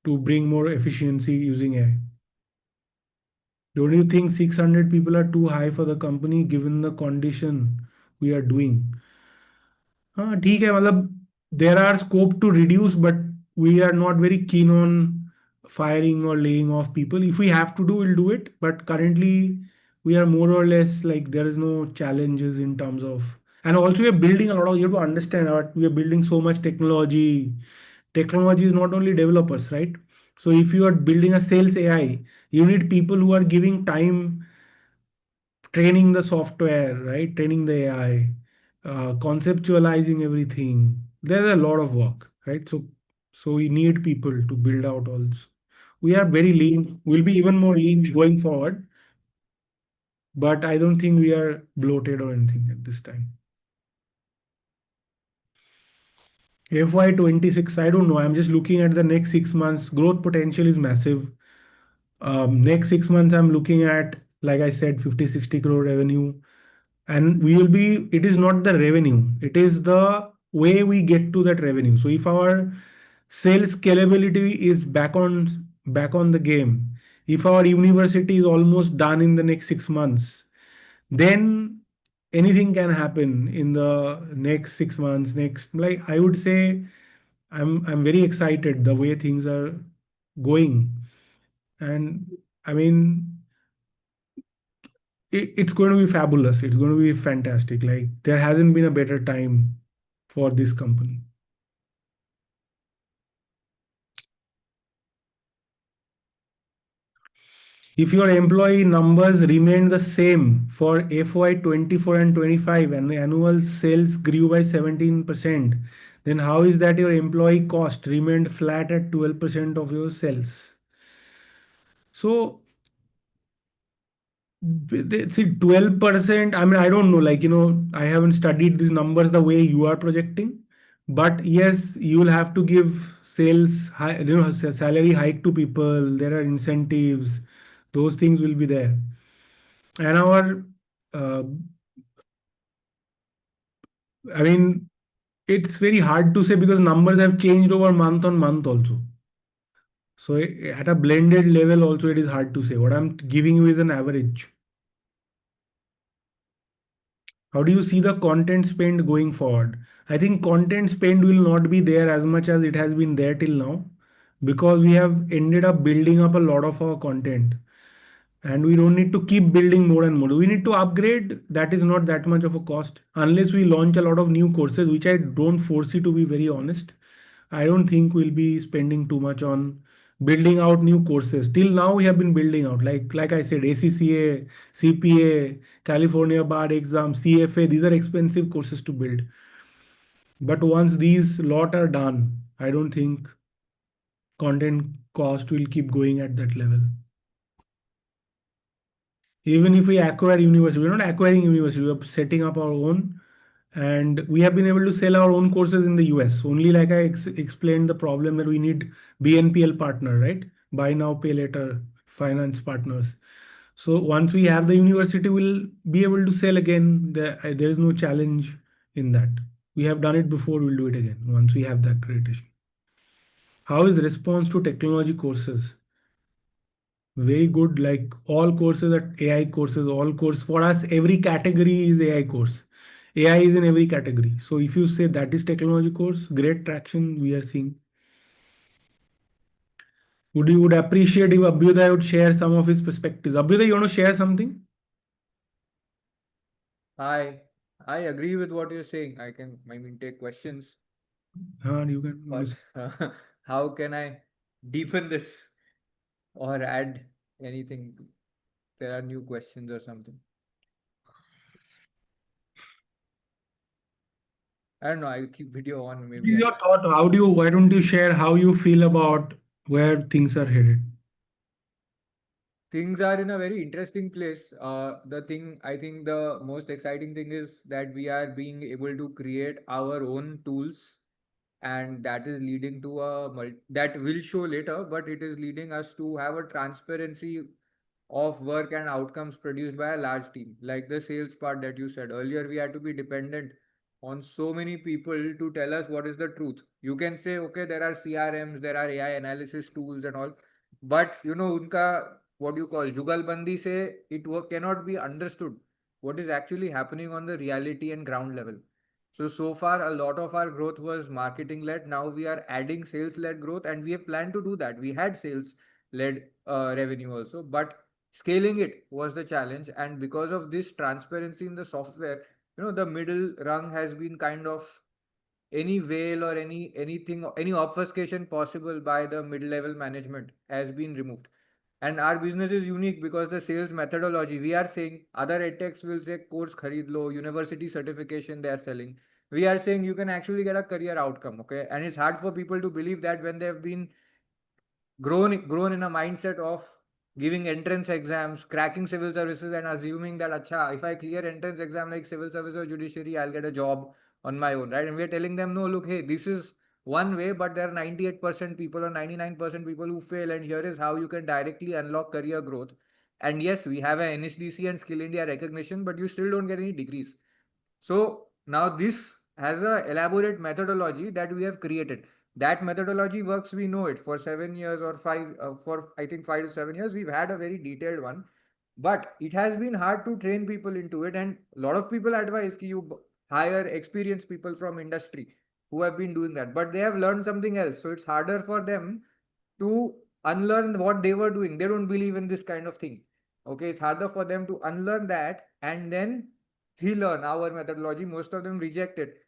to bring more efficiency using AI. Don't you think 600 people are too high for the company given the condition we are doing? हाँ ठीक है, मतलब there are scope to reduce, but we are not very keen on firing or laying off people. If we have to do, we'll do it. But currently, we are more or less like there is no challenges in terms of, and also we are building a lot of. You have to understand that we are building so much technology. Technology is not only developers, right? So if you are building a sales AI, you need people who are giving time training the software, right? Training the AI, conceptualizing everything. There's a lot of work, right? So we need people to build out all this. We are very lean. We'll be even more lean going forward, but I don't think we are bloated or anything at this time. FY26, I don't know. I'm just looking at the next 6 months. Growth potential is massive. Next 6 months, I'm looking at, like I said, 50, 60 crore revenue. and it is not the revenue, it is the way we get to that revenue. So if our sales scalability is back on the game, if our university is almost done in the next 6 months, then anything can happen in the next 6 months. Next, like I would say, I'm very excited the way things are going. And I mean, it's going to be fabulous. It's going to be fantastic. Like there hasn't been a better time for this company. If your employee numbers remain the same for FY24 and 25 and annual sales grew by 17%, then how is that your employee cost remained flat at 12% of your sales? So see 12%. I mean, I don't know, like, I haven't studied these numbers the way you are projecting, but yes, you will have to give sales high, salary hike to people. There are incentives, those things will be there. And our, uh, I mean, it's very hard to say because numbers have changed over month on month also. So at a blended level also, it is hard to say. What I'm giving you is an average. How do you see the content spend going forward? I think content spend will not be there as much as it has been there till now, because we have ended up building up a lot of our content and we don't need to keep building more and more. We need to upgrade. That is not that much of a cost unless we launch a lot of new courses, which I don't foresee, to be very honest. I don't think we'll be spending too much on building out new courses. Till now, we have been building out, like I said, ACCA, CPA, California Bar exam, CFA. These are expensive courses to build. But once these lot are done, I don't think content cost will keep going at that level. Even if we acquire university, we're not acquiring university, we're setting up our own. And we have been able to sell our own courses in the US. Only like I explained the problem that we need BNPL partner, right? Buy now, pay later finance partners. So once we have the university, we'll be able to sell again. There is no challenge in that. We have done it before, we'll do it again once we have the accreditation. How is the response to technology courses? Very good. Like all courses are AI courses, all course for us, every category is AI course. AI is in every category. So if you say that is technology course, great traction we are seeing. Would appreciate if Abhyuday would share some of his perspectives. Abhyuday, you want to share something? I agree with what you're saying. I mean, take questions, You can. but how can I deepen this or add anything? There are new questions or something. I don't know. I'll keep video on. What Maybe is your thought? Why don't you share how you feel about where things are headed? things are in a very interesting place. I think the most exciting thing is that we are being able to create our own tools, and that is leading to that will show later, but it is leading us to have a transparency of work and outcomes produced by a large team. Like the sales part that you said earlier, we had to be dependent on so many people to tell us what is the truth. You can say, okay, there are CRMs, there are AI analysis tools and all, but unka what you call jugalbandi say cannot be understood what is actually happening on the reality and ground level. So far, a lot of our growth was marketing led. Now we are adding sales led growth, and we have planned to do that. We had sales led revenue also, but scaling it was the challenge. And because of this transparency in the software, the middle rung has been kind of any veil or any obfuscation possible by the mid level management has been removed. And our business is unique because the sales methodology, we are saying other edtechs will say course kharid lo, university certification they are selling. We are saying you can actually get a career outcome, okay? And it's hard for people to believe that when they have been grown in a mindset of giving entrance exams, cracking civil services, and assuming that acha, if I clear entrance exam like civil service or judiciary, I'll get a job on my own, right? And we're telling them, no, look, hey, this is one way, but there are 98% people or 99% people who fail, and here is how you can directly unlock career growth. And yes, we have a NSDC and Skill India recognition, but you still don't get any degrees. So now this has a elaborate methodology that we have created. That methodology works, we know it, for 7 years or for I think 5 to 7 years. We've had a very detailed one, but it has been hard to train people into it. And a lot of people advise that you hire experienced people from industry who have been doing that, but they have learned something else. So it's harder for them to unlearn what they were doing. They don't believe in this kind of thing. Okay, it's harder for them to unlearn that and then relearn our methodology. Most of them reject it.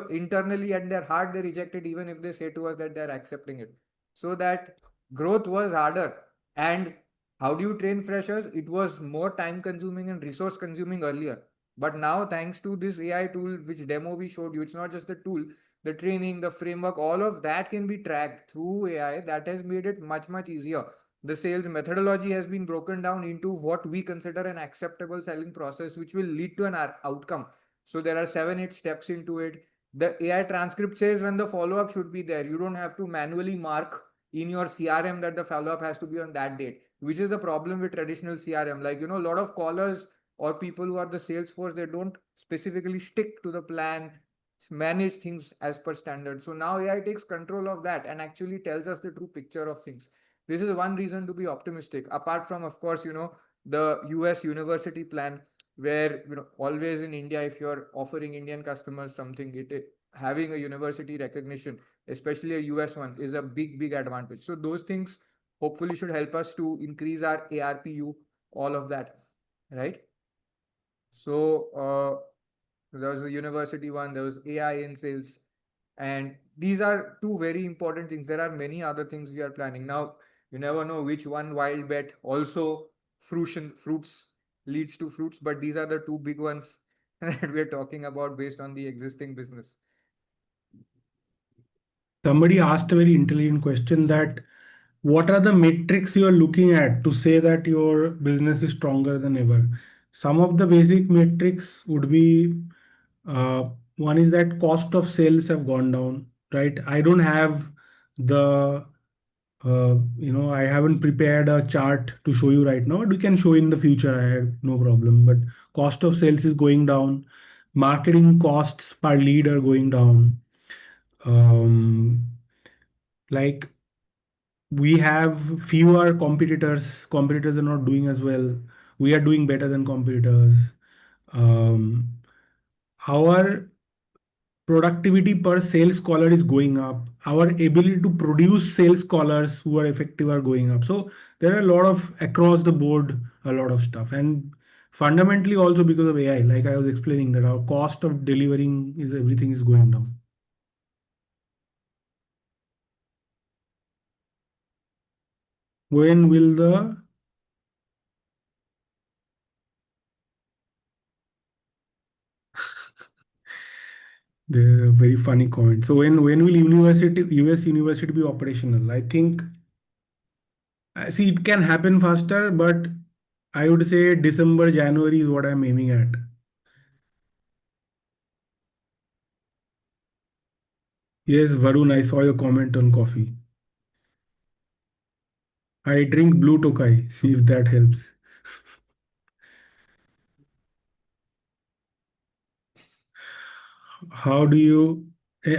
Internally at their heart, they reject it, even if they say to us that they're accepting it. So that growth was harder. And how do you train freshers? It was more time consuming and resource consuming earlier. But now, thanks to this AI tool, which demo we showed you, it's not just the tool, the training, the framework, all of that can be tracked through AI. That has made it much, much easier. The sales methodology has been broken down into what we consider an acceptable selling process, which will lead to an outcome. So there are 7, 8 steps into it. The AI transcript says when the follow-up should be there. You don't have to manually mark in your CRM that the follow-up has to be on that date, which is the problem with traditional CRM. Like, a lot of callers or people who are the sales force, they don't specifically stick to the plan, manage things as per standard. So now AI takes control of that and actually tells us the true picture of things. This is one reason to be optimistic. Apart from, of course, the US university plan, where always in India, if you're offering Indian customers something, having a university recognition, especially a US one, is a big advantage. So those things hopefully should help us to increase our ARPU, all of that, right? So there was a university one, there was AI in sales, and these are two very important things. There are many other things we are planning. Now, you never know which one wild bet also fruits leads to fruits, but these are the two big ones that we're talking about based on the existing business. Somebody asked a very intelligent question that what are the metrics you are looking at to say that your business is stronger than ever? Some of the basic metrics would be uh, one is that cost of sales have gone down, right? I don't have the I haven't prepared a chart to show you right now. We can show in the future. I have no problem. But cost of sales is going down. Marketing costs per lead are going down. Um, like we have fewer competitors. Competitors are not doing as well. We are doing better than competitors. Um, our productivity per sales caller is going up. Our ability to produce sales callers who are effective are going up. So there are a lot of across the board, a lot of stuff. And fundamentally also because of AI, like I was explaining that our cost of delivering is everything is going down. When will the very funny comment. So when will US university be operational? I think see it can happen faster, but I would say December, January is what I'm aiming at. Yes, Varun, I saw your comment on coffee. I drink blue Tokai, if that helps. How do you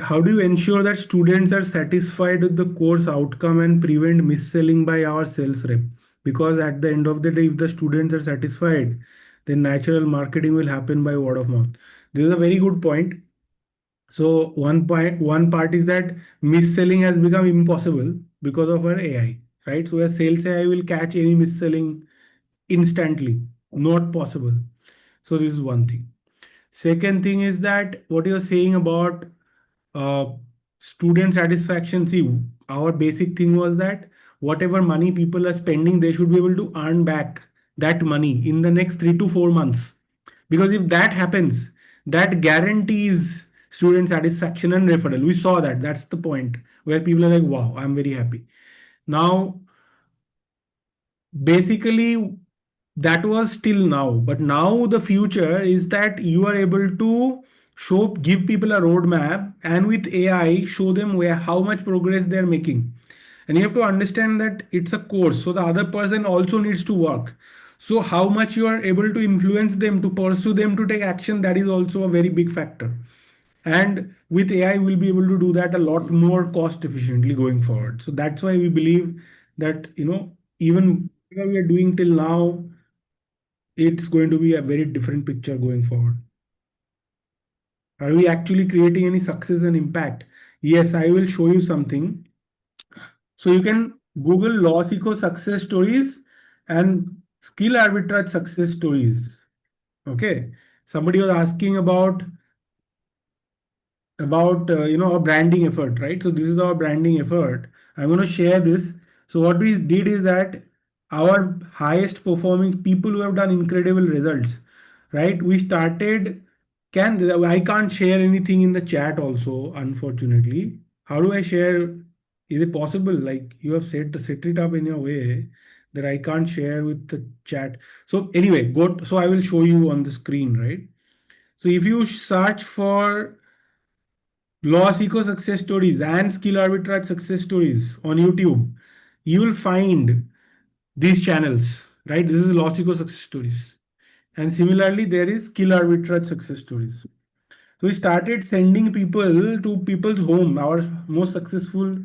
how do you ensure that students are satisfied with the course outcome and prevent mis-selling by our sales rep? Because at the end of the day, if the students are satisfied, then natural marketing will happen by word of mouth. This is a very good point. So one part is that mis-selling has become impossible because of our AI, right? So a sales AI will catch any mis-selling instantly, not possible. So this is one thing. Second thing is that what you're saying about uh, student satisfaction. See, our basic thing was that whatever money people are spending, they should be able to earn back that money in the next 3 to 4 months. Because if that happens, that guarantees student satisfaction and referral. We saw that. That's the point where people are like, wow, I'm very happy. Now, basically, that was still now, but now the future is that you are able to give people a roadmap, and with AI show them how much progress they're making. And you have to understand that it's a course, so the other person also needs to work. So how much you are able to influence them, to pursue them to take action, that is also a very big factor. And with AI, we'll be able to do that a lot more cost efficiently going forward. So that's why we believe that, even whatever we are doing till now, it's going to be a very different picture going forward. Are we actually creating any success and impact? Yes, I will show you something. So you can Google LawSikho success stories and skill arbitrage success stories. Okay. Somebody was asking about our branding effort, right? So this is our branding effort. I'm going to share this. So what we did is that our highest performing people who have done incredible results, right? We started. Can I can't share anything in the chat also, unfortunately. How do I share? Is it possible? Like you have set it up in a way that I can't share with the chat. So anyway, so I will show you on the screen, right? So if you search for LawSikho success stories and skill arbitrage success stories on YouTube, you will find these channels, right? This is LawSikho success stories. And similarly, there is skill arbitrage success stories. So we started sending people to people's home, our most successful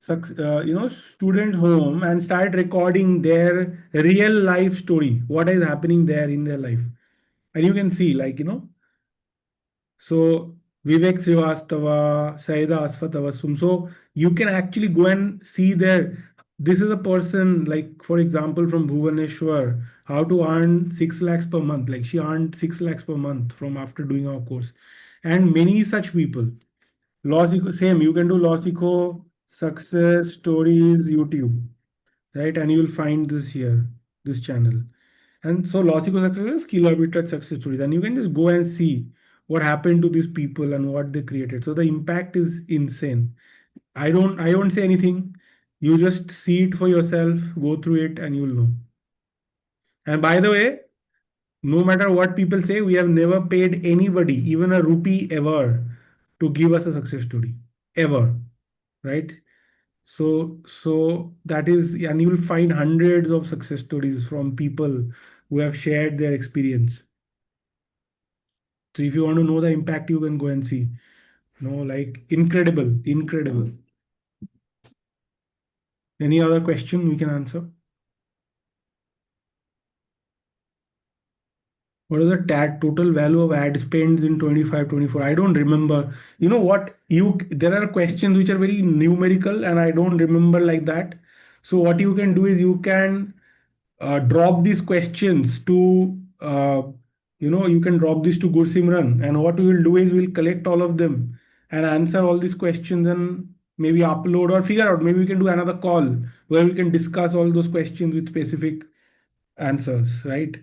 student home, and start recording their real life story, what is happening there in their life. And you can see, so Vivek Srivastava, Saida Asfatavasum. So you can actually go and see there. This is a person, like for example, from Bhubaneswar, how to earn 6 lakhs per month. Like she earned 6 lakhs per month from after doing our course. And many such people. LawSikho, same, you can do LawSikho success stories YouTube, right? And you will find this here, this channel. And so LawSikho success is skill arbitrage success stories. And you can just go and see what happened to these people and what they created. So the impact is insane. I don't say anything. You just see it for yourself, go through it, and you'll know. And by the way, no matter what people say, we have never paid anybody, even a rupee ever, to give us a success story. Ever. Right? So that is, and you will find hundreds of success stories from people who have shared their experience. So if you want to know the impact, you can go and see. Like incredible, incredible. Any other question we can answer? What is the total value of ad spends in 25, 24? I don't remember. You know what? There are questions which are very numerical and I don't remember like that. So what you can do is you can drop these questions to you can drop this to Gursimran, and what we will do is we'll collect all of them and answer all these questions and maybe upload or figure out. Maybe we can do another call where we can discuss all those questions with specific answers, right?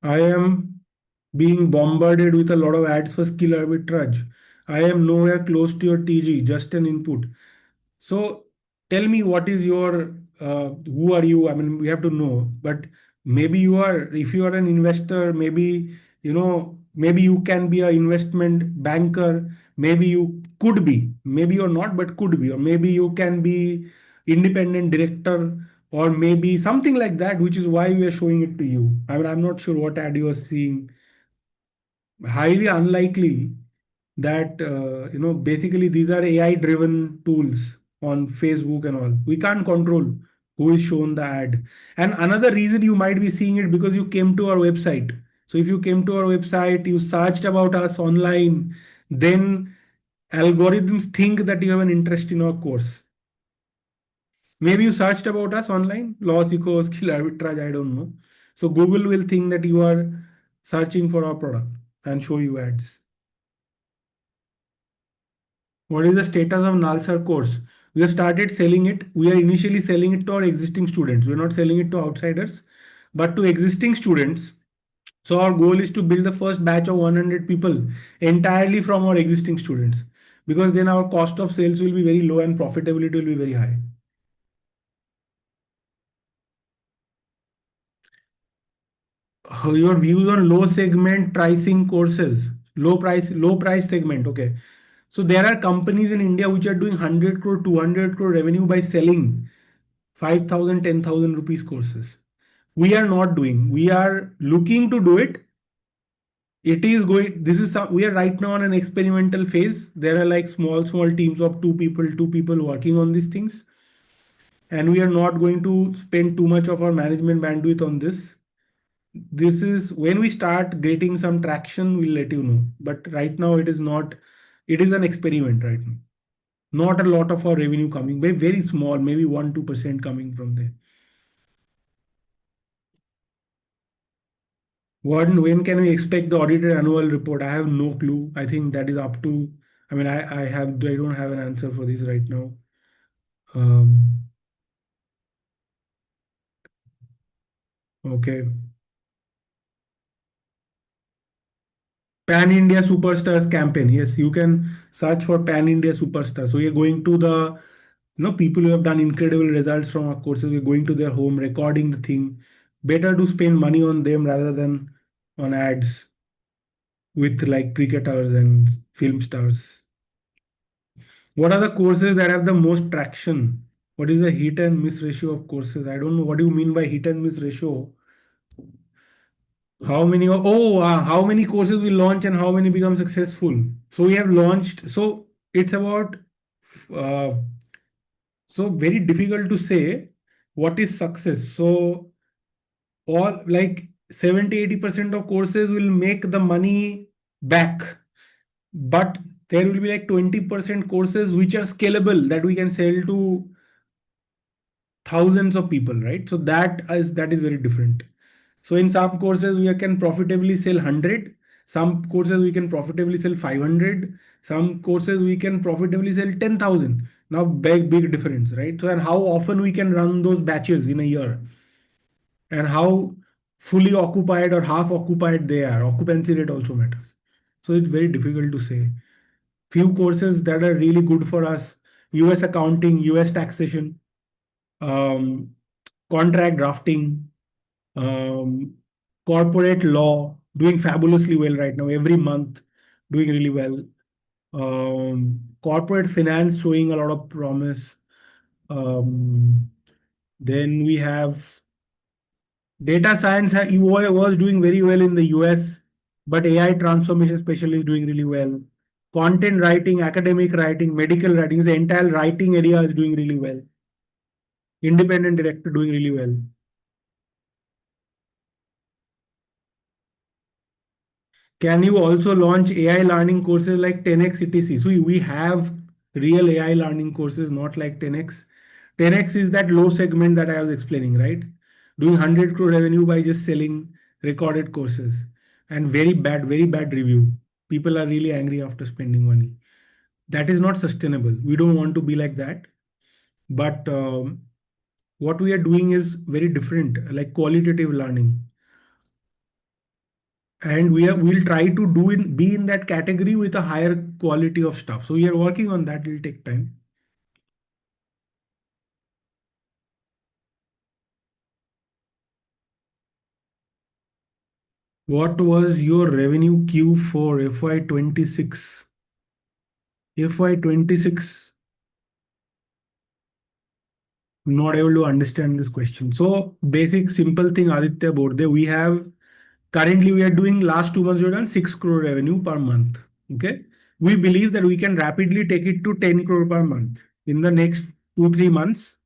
I am being bombarded with a lot of ads for skill arbitrage. I am nowhere close to your TG, just an input. So tell me, what is your who are you? I mean, we have to know, but maybe if you are an investor, maybe you can be an investment banker, maybe you could be, maybe you're not, but could be, or maybe you can be independent director, or maybe something like that, which is why we are showing it to you. I mean, I'm not sure what ad you are seeing. Highly unlikely that basically these are AI driven tools on Facebook and all. We can't control who is shown the ad. And another reason you might be seeing it because you came to our website. So if you came to our website, you searched about us online, then algorithms think that you have an interest in our course. Maybe you searched about us online, LawSikho, skill arbitrage, I don't know. So Google will think that you are searching for our product and show you ads. What is the status of Nalsar course? We have started selling it. We are initially selling it to our existing students. We are not selling it to outsiders, but to existing students. So our goal is to build the first batch of 100 people entirely from our existing students, because then our cost of sales will be very low and profitability will be very high. Your views on low segment pricing courses, low price segment. Okay. So there are companies in India which are doing 100 crore, 200 crore revenue by selling 5,000, 10,000 rupees courses. We are not doing. We are looking to do it. It is going. This is some. We are right now on an experimental phase. There are like small teams of two people working on these things, and we are not going to spend too much of our management bandwidth on this. This is when we start getting some traction, we'll let you know. But right now, it is not. It is an experiment right now. Not a lot of our revenue coming, very very small, maybe 1-2% coming from there. When can we expect the audited annual report? I have no clue. I think that is up to. I mean, I don't have an answer for this right now. Okay. Pan India Superstars campaign. Yes, you can search for Pan India Superstars. So you're going to the people who have done incredible results from our courses. We're going to their home, recording the thing. Better to spend money on them rather than on ads with like cricketers and film stars. What are the courses that have the most traction? What is the hit and miss ratio of courses? I don't know. What do you mean by hit and miss ratio? How many courses we launch and how many become successful? So we have launched. So it's about. Uh, so very difficult to say what is success. So all like 70-80% of courses will make the money back, but there will be like 20% courses which are scalable that we can sell to thousands of people, right? So that is very different. So in some courses we can profitably sell 100, some courses we can profitably sell 500, some courses we can profitably sell 10,000. Now big difference, right? So and how often we can run those batches in a year, and how fully occupied or half occupied they are. Occupancy rate also matters. So it's very difficult to say. Few courses that are really good for us: US accounting, US taxation, um, contract drafting, um, corporate law, doing fabulously well right now. Every month, doing really well. Corporate finance showing a lot of promise. Um, then we have data science. Was doing very well in the US, but AI transformation specialist doing really well. Content writing, academic writing, medical writing, the entire writing area is doing really well. Independent director doing really well. Can you also launch AI learning courses like 10x etc? So we have real AI learning courses, not like 10x. 10x is that low segment that I was explaining, right? Doing 100 crore revenue by just selling recorded courses, and very bad review. People are really angry after spending money. That is not sustainable. We don't want to be like that. But what we are doing is very different, like qualitative learning, and we'll try to be in that category with a higher quality of stuff. So we are working on that. It'll take time. What was your revenue Q for FY26? FY26, not able to understand this question. So basic simple thing, Aditya Borde, we have currently we are doing last 2 months we've done 6 crore revenue per month. Okay, we believe that we can rapidly take it to 10 crore per month in the next 2-3 months,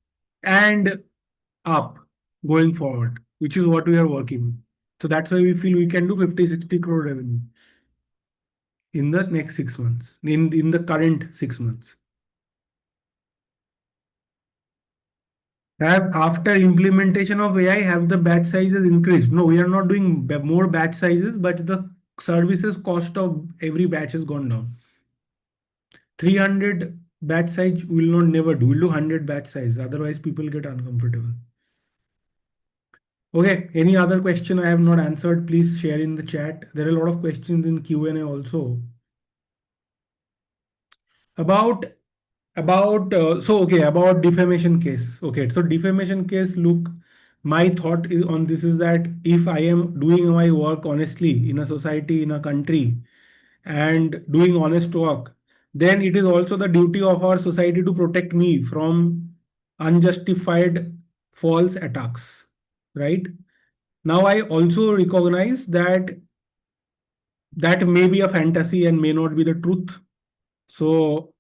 and up going forward, which is what we are working with. So that's why we feel we can do 50-60 crore revenue in the next 6 months, in the current 6 months. Have after implementation of AI, have the batch sizes increased? No, we are not doing more batch sizes, but the services cost of every batch has gone down. 300 batch size will not never do. We'll do 100 batch size. Otherwise, people get uncomfortable. Okay, any other question I have not answered, please share in the chat. There are a lot of questions in Q&A also. About about defamation case. Okay, so defamation case, look, my thought is on this is that if I am doing my work honestly in a society, in a country, and doing honest work, then it is also the duty of our society to protect me from unjustified false attacks, right? Now, I also recognize that that may be a fantasy and may not be the truth. So,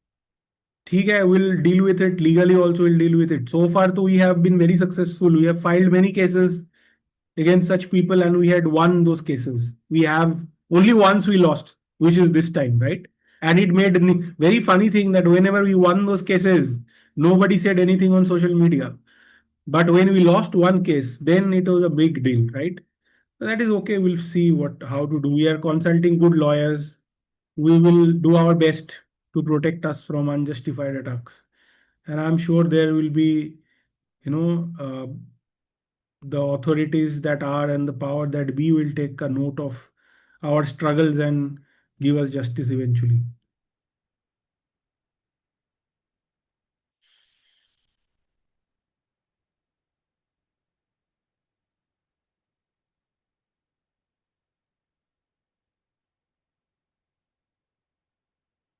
ठीक है, we'll deal with it legally. Also, we'll deal with it. So far, तो we have been very successful. We have filed many cases against such people, and we had won those cases. We have only once we lost, which is this time, right? And it made very funny thing that whenever we won those cases, nobody said anything on social media. But when we lost one case, then it was a big deal, right? That is okay. We'll see what how to do. We are consulting good lawyers. We will do our best to protect us from unjustified attacks. And I'm sure there will be, you know, the authorities that are and the power that be will take a note of our struggles and give us justice eventually.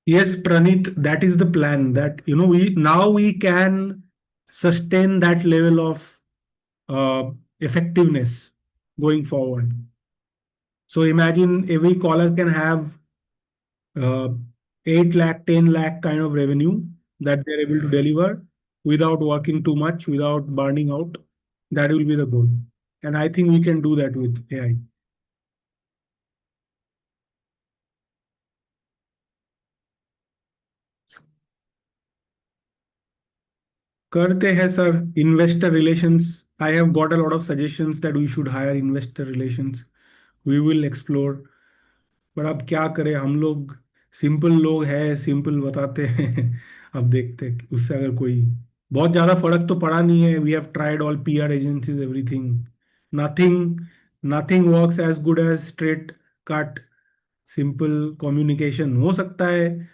Yes, Pranit, that is the plan. That we can sustain that level of effectiveness going forward. So imagine every caller can have uh, 8 lakh, 10 lakh kind of revenue that they're able to deliver without working too much, without burning out. That will be the goal. And I think we can do that with AI. करते हैं sir, investor relations. I have got a lot of suggestions that we should hire investor relations. We will explore. पर अब क्या करें, हम लोग simple लोग हैं, सिंपल बताते हैं. अब देखते हैं उससे अगर कोई बहुत ज्यादा फर्क तो पड़ा नहीं है. We have tried all PR agencies everything. Nothing nothing works as good as straight cut simple communication. हो सकता है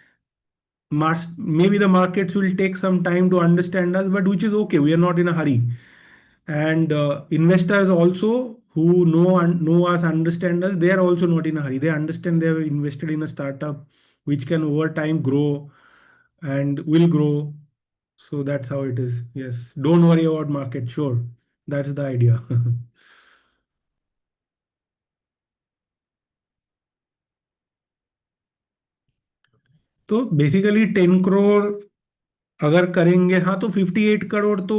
maybe the markets will take some time to understand us, but which is okay. We are not in a hurry. And investors also who know us, understand us, they are also not in a hurry. They understand they have invested in a startup which can over time grow and will grow. So that's how it is. Yes. Don't worry about market. Sure. That's the idea. तो basically 10 crore अगर करेंगे, हाँ, तो 58 करोड़ तो,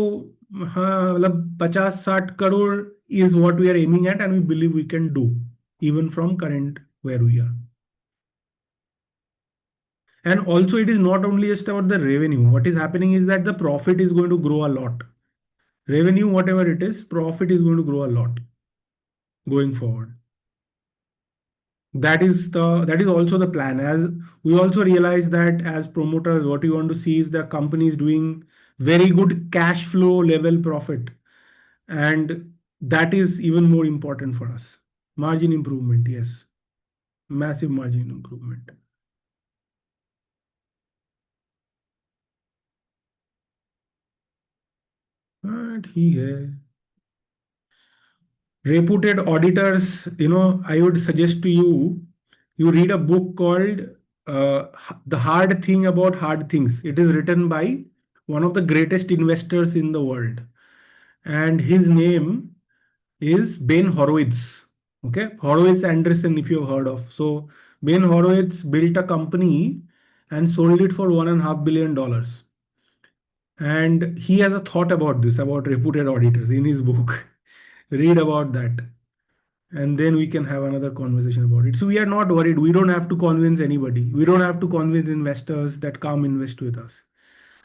हाँ, मतलब 50-60 crore is what we are aiming at, and we believe we can do even from current where we are. And also, it is not only just about the revenue. What is happening is that the profit is going to grow a lot. Revenue, whatever it is, profit is going to grow a lot going forward. That is also the plan. As we also realize that as promoters, what we want to see is the company is doing very good cash flow level profit, and that is even more important for us. Margin improvement, yes, massive margin improvement. ठीक है. Reputed auditors, I would suggest to you, you read a book called The Hard Thing About Hard Things. It is written by one of the greatest investors in the world. And his name is Ben Horowitz. Okay, Horowitz Anderson, if you've heard of. So Ben Horowitz built a company and sold it for $1.5 billion. And he has a thought about this, about reputed auditors in his book. Read about that, and then we can have another conversation about it. So we are not worried. We don't have to convince anybody. We don't have to convince investors that come invest with us.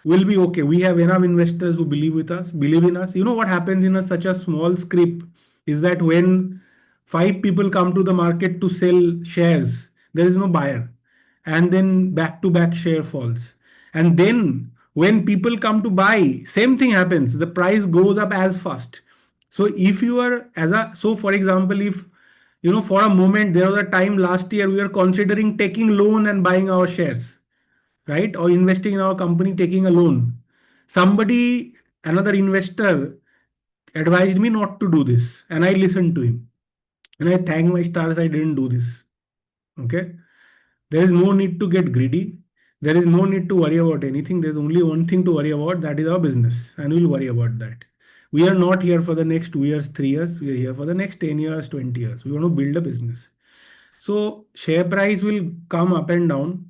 We'll be okay. We have enough investors who believe with us, believe in us. You know what happens in such a small script is that when 5 people come to the market to sell shares, there is no buyer, and then back to back share falls. And then when people come to buy, same thing happens. The price goes up as fast. So if you are so for example, if for a moment there was a time last year we were considering taking loan and buying our shares, right? Or investing in our company, taking a loan. Somebody, another investor, advised me not to do this, and I listened to him. And I thank my stars I didn't do this. Okay. There is no need to get greedy. There is no need to worry about anything. There's only one thing to worry about, that is our business, and we'll worry about that. We are not here for the next 2 years, 3 years. We are here for the next 10 years, 20 years. We want to build a business. So share price will come up and down.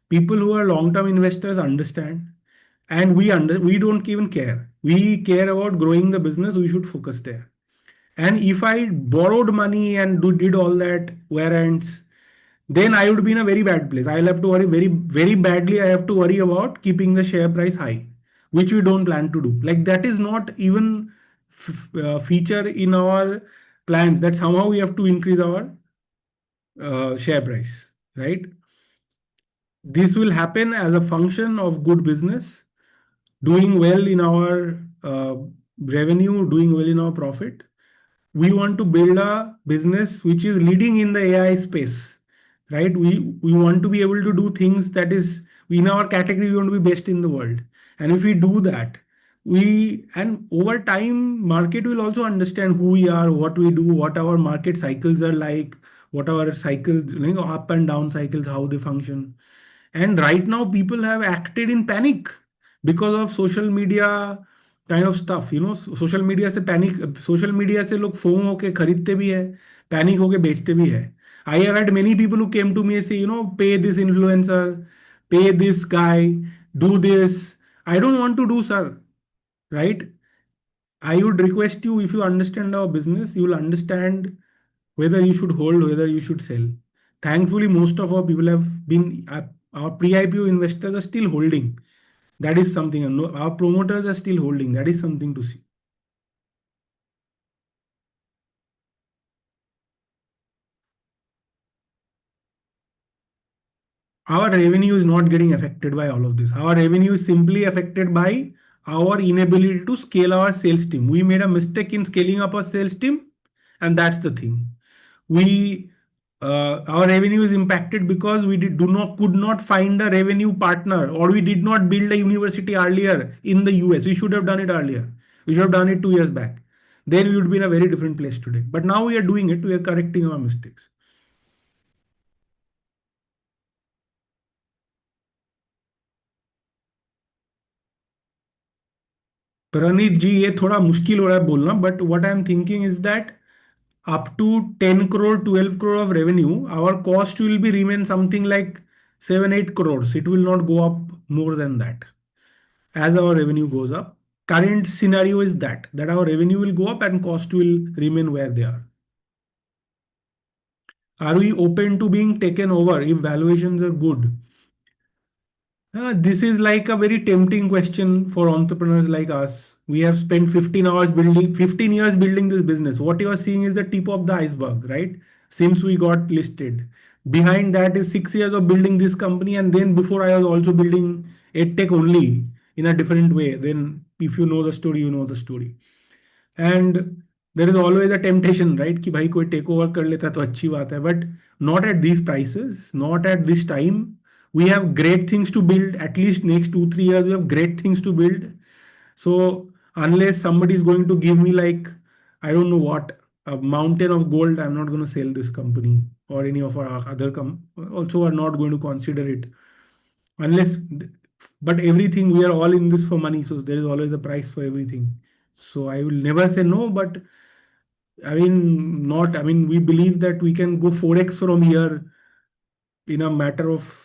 People who are long-term investors understand, and we don't even care. We care about growing the business. We should focus there. And if I borrowed money and did all that warrants, then I would be in a very bad place. I'll have to worry very, very badly. I have to worry about keeping the share price high, which we don't plan to do. Like that is not even feature in our plans, that somehow we have to increase our share price, right? This will happen as a function of good business, doing well in our revenue, doing well in our profit. We want to build a business which is leading in the AI space, right? We want to be able to do things that is in our category. We want to be best in the world, and if we do that, and over time, market will also understand who we are, what we do, what our market cycles are like, what our cycles, up and down cycles, how they function. And right now, people have acted in panic because of social media kind of stuff. Social media से panic, social media से लोग foam होके खरीदते भी है, panic होके बेचते भी है. I have had many people who came to me and say, pay this influencer, pay this guy, do this. I don't want to do, sir. Right? I would request you, if you understand our business, you will understand whether you should hold, whether you should sell. Thankfully, most of our people have been, our pre-IPO investors are still holding. That is something. Our promoters are still holding. That is something to see. Our revenue is not getting affected by all of this. Our revenue is simply affected by our inability to scale our sales team. We made a mistake in scaling up our sales team, and that's the thing. Our revenue is impacted because we could not find a revenue partner, or we did not build a university earlier in the US. We should have done it earlier. We should have done it 2 years back. Then we would be in a very different place today. But now we are doing it. We are correcting our mistakes. Pranit ji, ये थोड़ा मुश्किल हो रहा है बोलना, but what I am thinking is that up to 10 crore, 12 crore of revenue, our cost will be remain something like 7, 8 crores. It will not go up more than that as our revenue goes up. Current scenario is that our revenue will go up and cost will remain where they are. Are we open to being taken over if valuations are good? This is like a very tempting question for entrepreneurs like us. We have spent 15 years building this business. What you are seeing is the tip of the iceberg, right? Since we got listed. Behind that is 6 years of building this company. And then before I was also building EdTech only in a different way. Then if you know the story, you know the story. And there is always a temptation, right? कि भाई कोई take over कर लेता तो अच्छी बात है. But not at these prices, not at this time. We have great things to build. At least next 2, 3 years, we have great things to build. So unless somebody is going to give me like, I don't know what, a mountain of gold, I'm not going to sell this company, or any of our other also are not going to consider it. Unless, but everything, we are all in this for money. So there is always a price for everything. So I will never say no, but we believe that we can go 4x from here in a matter of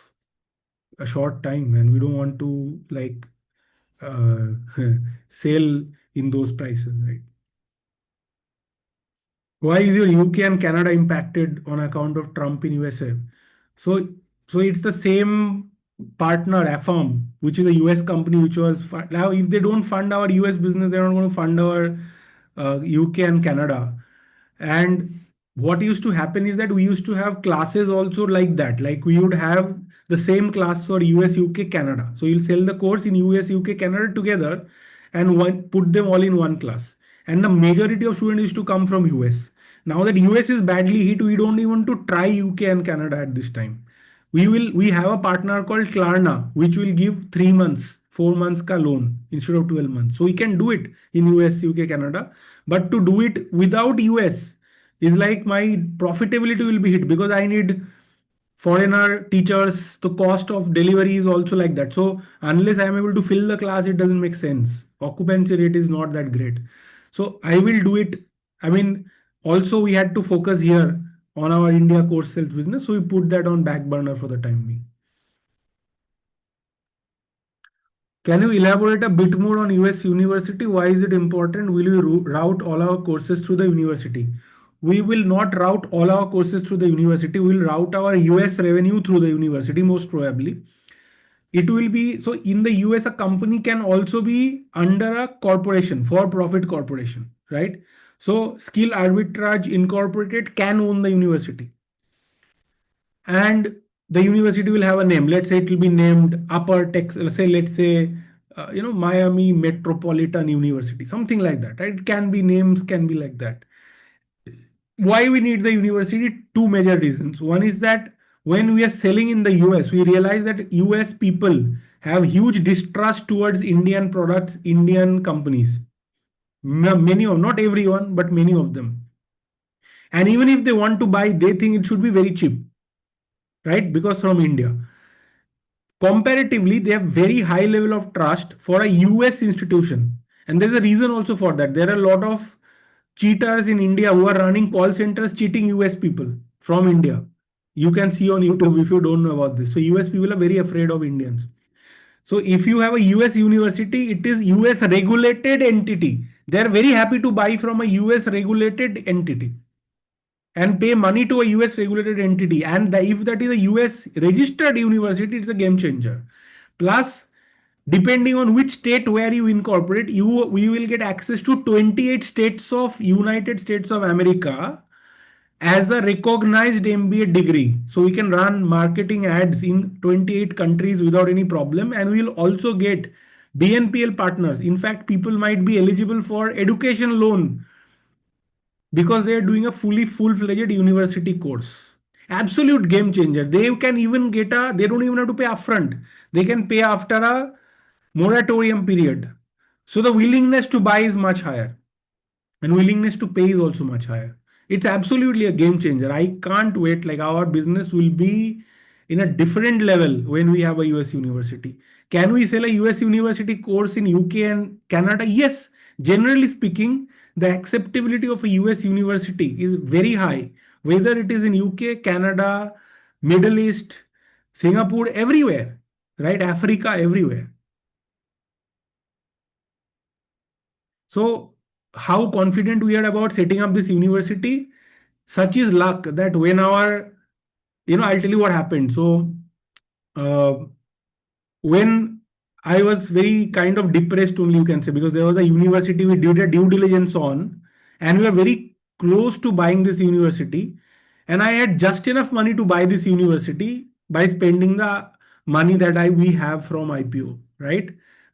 a short time, and we don't want to like sell in those prices, right? Why is your UK and Canada impacted on account of Trump in USA? So, it's the same partner, Affirm, which is a US company, which was now if they don't fund our US business, they're not going to fund our UK and Canada. And what used to happen is that we used to have classes also like that. Like we would have the same class for US, UK, Canada. So you'll sell the course in US, UK, Canada together and put them all in one class. And the majority of students used to come from US. Now that US is badly hit, we don't even to try UK and Canada at this time. We have a partner called Klarna, which will give 3 months, 4 months ka loan instead of 12 months. So we can do it in US, UK, Canada. But to do it without US is like my profitability will be hit, because I need foreigner teachers, the cost of delivery is also like that. So unless I am able to fill the class, it doesn't make sense. Occupancy rate is not that great. So I will do it. I mean, also we had to focus here on our India course sales business. So we put that on back burner for the time being. Can you elaborate a bit more on US university? Why is it important? Will we route all our courses through the university? We will not route all our courses through the university. We will route our US revenue through the university, most probably. It will be so in the US, a company can also be under a corporation, for profit corporation, right? So Skill Arbitrage Incorporated can own the university. And the university will have a name. Let's say it will be named Upper Texas, let's say, Miami Metropolitan University, something like that, right? It can be names, can be like that. Why we need the university? Two major reasons. One is that when we are selling in the US, we realize that US people have huge distrust towards Indian products, Indian companies. Many of, not everyone, but many of them. And even if they want to buy, they think it should be very cheap, right? Because from India. Comparatively, they have very high level of trust for a US institution. And there's a reason also for that. There are a lot of cheaters in India who are running call centers cheating US people from India. You can see on YouTube if you don't know about this. So US people are very afraid of Indians. So if you have a US university, it is US regulated entity. They are very happy to buy from a US regulated entity and pay money to a US regulated entity. And if that is a US registered university, it's a game changer. Plus, depending on which state where you incorporate, we will get access to 28 states of United States of America as a recognized MBA degree. So we can run marketing ads in 28 countries without any problem. And we'll also get BNPL partners. In fact, people might be eligible for education loan because they are doing a full-fledged university course. Absolute game changer. They can even get they don't even have to pay upfront. They can pay after a moratorium period. So the willingness to buy is much higher and willingness to pay is also much higher. It's absolutely a game changer. I can't wait. Like our business will be in a different level when we have a US university. Can we sell a US university course in UK and Canada? Yes. Generally speaking, the acceptability of a US university is very high, whether it is in UK, Canada, Middle East, Singapore, everywhere, right? Africa, everywhere. So how confident we are about setting up this university? Such is luck that when I'll tell you what happened. So when I was very kind of depressed only, you can say, because there was a university we did a due diligence on, and we were very close to buying this university. And I had just enough money to buy this university by spending the money that we have from IPO, right?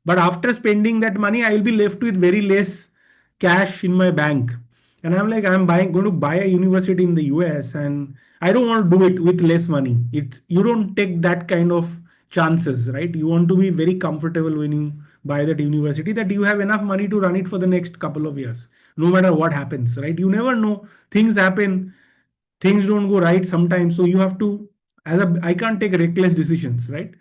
But after spending that money, I will be left with very less cash in my bank. And I'm like, going to buy a university in the US, and I don't want to do it with less money. You don't take that kind of chances, right? You want to be very comfortable when you buy that university, that you have enough money to run it for the next couple of years, no matter what happens, right? You never know. Things happen, things don't go right sometimes. So you have to, I can't take reckless decisions, right?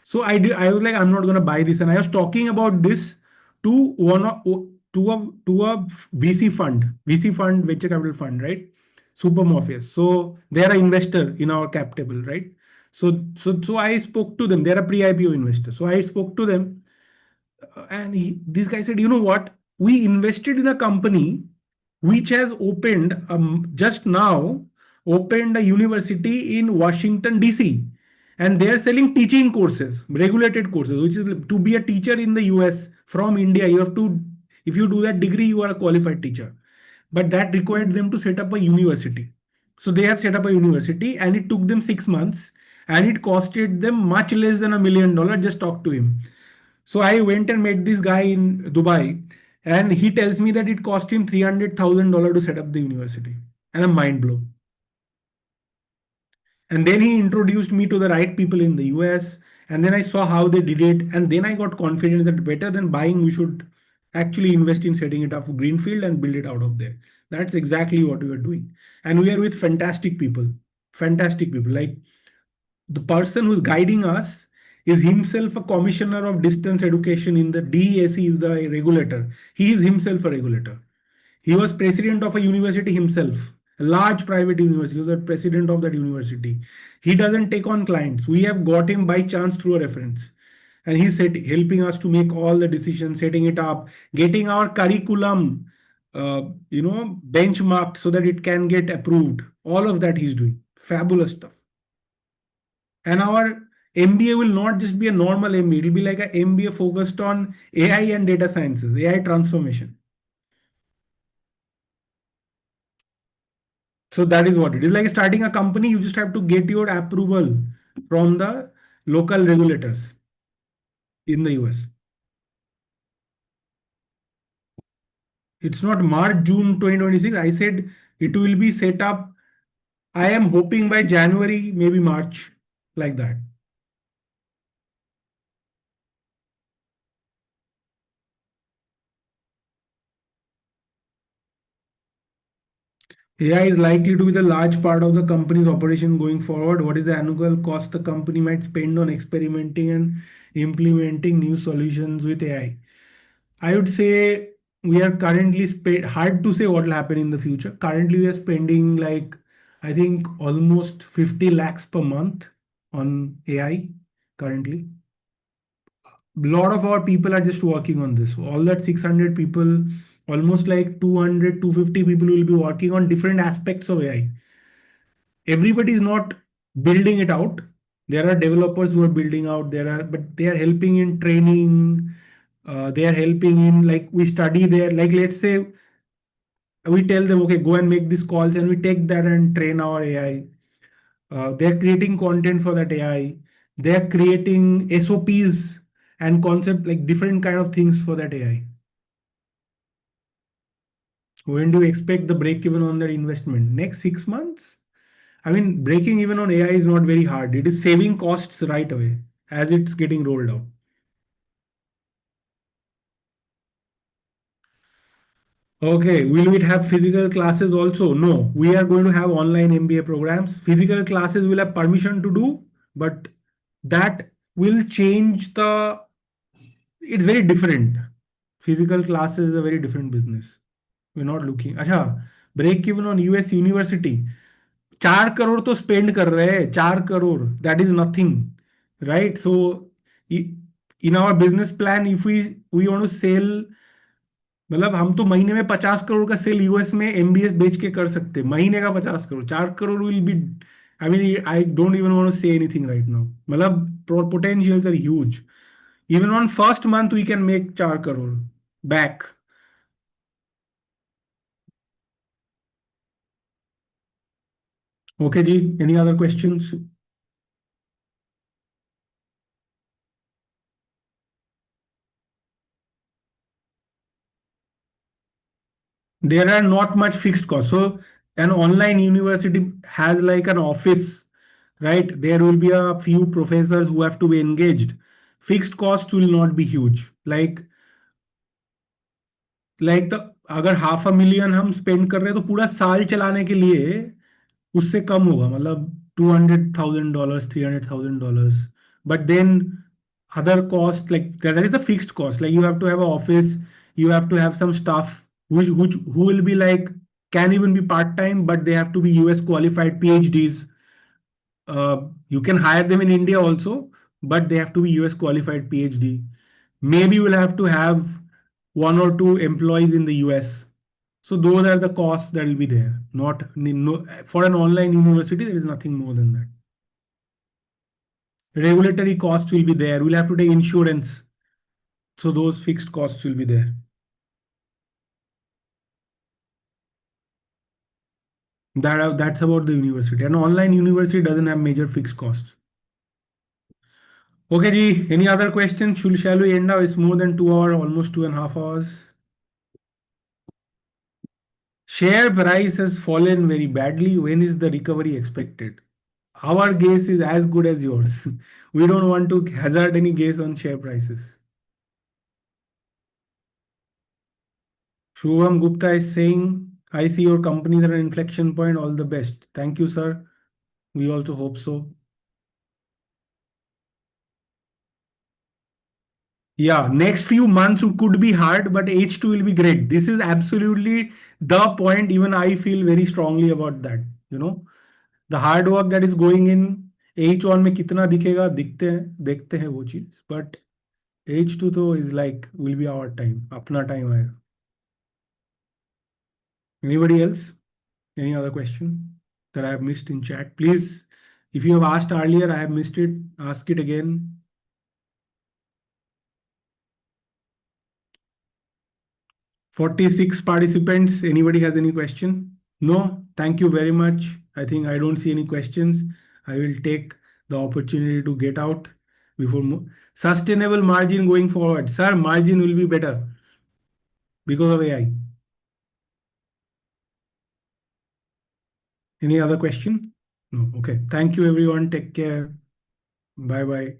So I was like, I'm not going to buy this. And I was talking about this to a VC fund, venture capital fund, right? Super Morpheus. So they are an investor in our cap table, right? So I spoke to them. They're a pre-IPO investor. So I spoke to them, and this guy said, you know what? We invested in a company which has opened just now opened a university in Washington DC, and they are selling teaching courses, regulated courses, which is to be a teacher in the US from India. You have to, if you do that degree, you are a qualified teacher. But that required them to set up a university. So they have set up a university, and it took them 6 months, and it costed them much less than $1 million. Just talk to him. So I went and met this guy in Dubai, and he tells me that it cost him $300,000 to set up the university. And I'm mind blown. And then he introduced me to the right people in the US. And then I saw how they did it. And then I got confidence that better than buying, we should actually invest in setting it up for Greenfield and build it out of there. That's exactly what we are doing. And we are with fantastic people. Fantastic people. Like The person who's guiding us is himself a commissioner of distance education in the DESE, is the regulator. He is himself a regulator. He was president of a university himself, a large private university. He was the president of that university. He doesn't take on clients. We have got him by chance through a reference. And he's helping us to make all the decisions, setting it up, getting our curriculum, benchmarked so that it can get approved. All of that he's doing. Fabulous stuff. And our MBA will not just be a normal MBA. It will be like an MBA focused on AI and data sciences, AI transformation. So that is what it is. Like starting a company, you just have to get your approval from the local regulators in the US. It's not March, June 2026. I said it will be set up. I am hoping by January, maybe March, like that. AI is likely to be the large part of the company's operation going forward. What is the annual cost the company might spend on experimenting and implementing new solutions with AI? I would say we are currently hard to say what will happen in the future. Currently, we are spending like I think almost 50 lakhs per month on AI currently. A lot of our people are just working on this. All that 600 people, almost like 200, 250 people will be working on different aspects of AI. Everybody is not building it out. There are developers who are building out. But they are helping in training. They are helping in like we study there. Like let's say we tell them, okay, go and make these calls, and we take that and train our AI. They're creating content for that AI. They're creating SOPs and concept like different kind of things for that AI. When do you expect the break even on that investment? Next 6 months? I mean, breaking even on AI is not very hard. It is saving costs right away as it's getting rolled out. Okay, will we have physical classes also? No, we are going to have online MBA programs. Physical classes will have permission to do, but that will change the. It's very different. Physical classes is a very different business. We're not looking. अच्छा, break even on US university. 4 crore तो spend कर रहे हैं. 4 crore. That is nothing, right? So in our business plan, if we want to sell, मतलब हम तो महीने में 50 crore का सेल यूएस में एमबीएस बेच के कर सकते हैं. महीने का 50 crore. 4 crore will be. I mean I don't even want to say anything right now. मतलब potentials are huge. Even on first month we can make 4 crore back. Okay ji, any other questions? There are not much fixed costs. So an online university has like an office, right? There will be a few professors who have to be engaged. Fixed costs will not be huge. Like the अगर $500,000 हम spend कर रहे हैं तो पूरा साल चलाने के लिए उससे कम होगा. मतलब $200,000, $300,000. But then other costs, like there is a fixed cost. Like you have to have an office, you have to have some staff who will be like can even be part time, but they have to be US qualified PhDs. You can hire them in India also, but they have to be US qualified PhD. Maybe you will have to have 1 or 2 employees in the US. So those are the costs that will be there. Not no, for an online university, there is nothing more than that. Regulatory costs will be there. We'll have to take insurance. So those fixed costs will be there. That's about the university. An online university doesn't have major fixed costs. Okay, Ji. Any other questions? Shall we end now? It's more than 2 hours, almost 2.5 hours. Share price has fallen very badly. When is the recovery expected? Our guess is as good as yours. We don't want to hazard any guess on share prices. Shubham Gupta is saying, I see your company is at an inflection point. All the best. Thank you, sir. We also hope so. Yeah, next few months could be hard, but H2 will be great. This is absolutely the point. Even I feel very strongly about that. You know, the hard work that is going in H1 में कितना दिखेगा दिखते हैं देखते हैं वो चीज, but H2 तो is like will be our time, अपना time आएगा. Anybody else? Any other question that I have missed in chat? Please, if you have asked earlier, I have missed it. Ask it again. 46 participants. Anybody has any question? No? Thank you very much. I think I don't see any questions. I will take the opportunity to get out before sustainable margin going forward. Sir, margin will be better because of AI. Any other question? No. Okay. Thank you, everyone. Take care. Bye bye.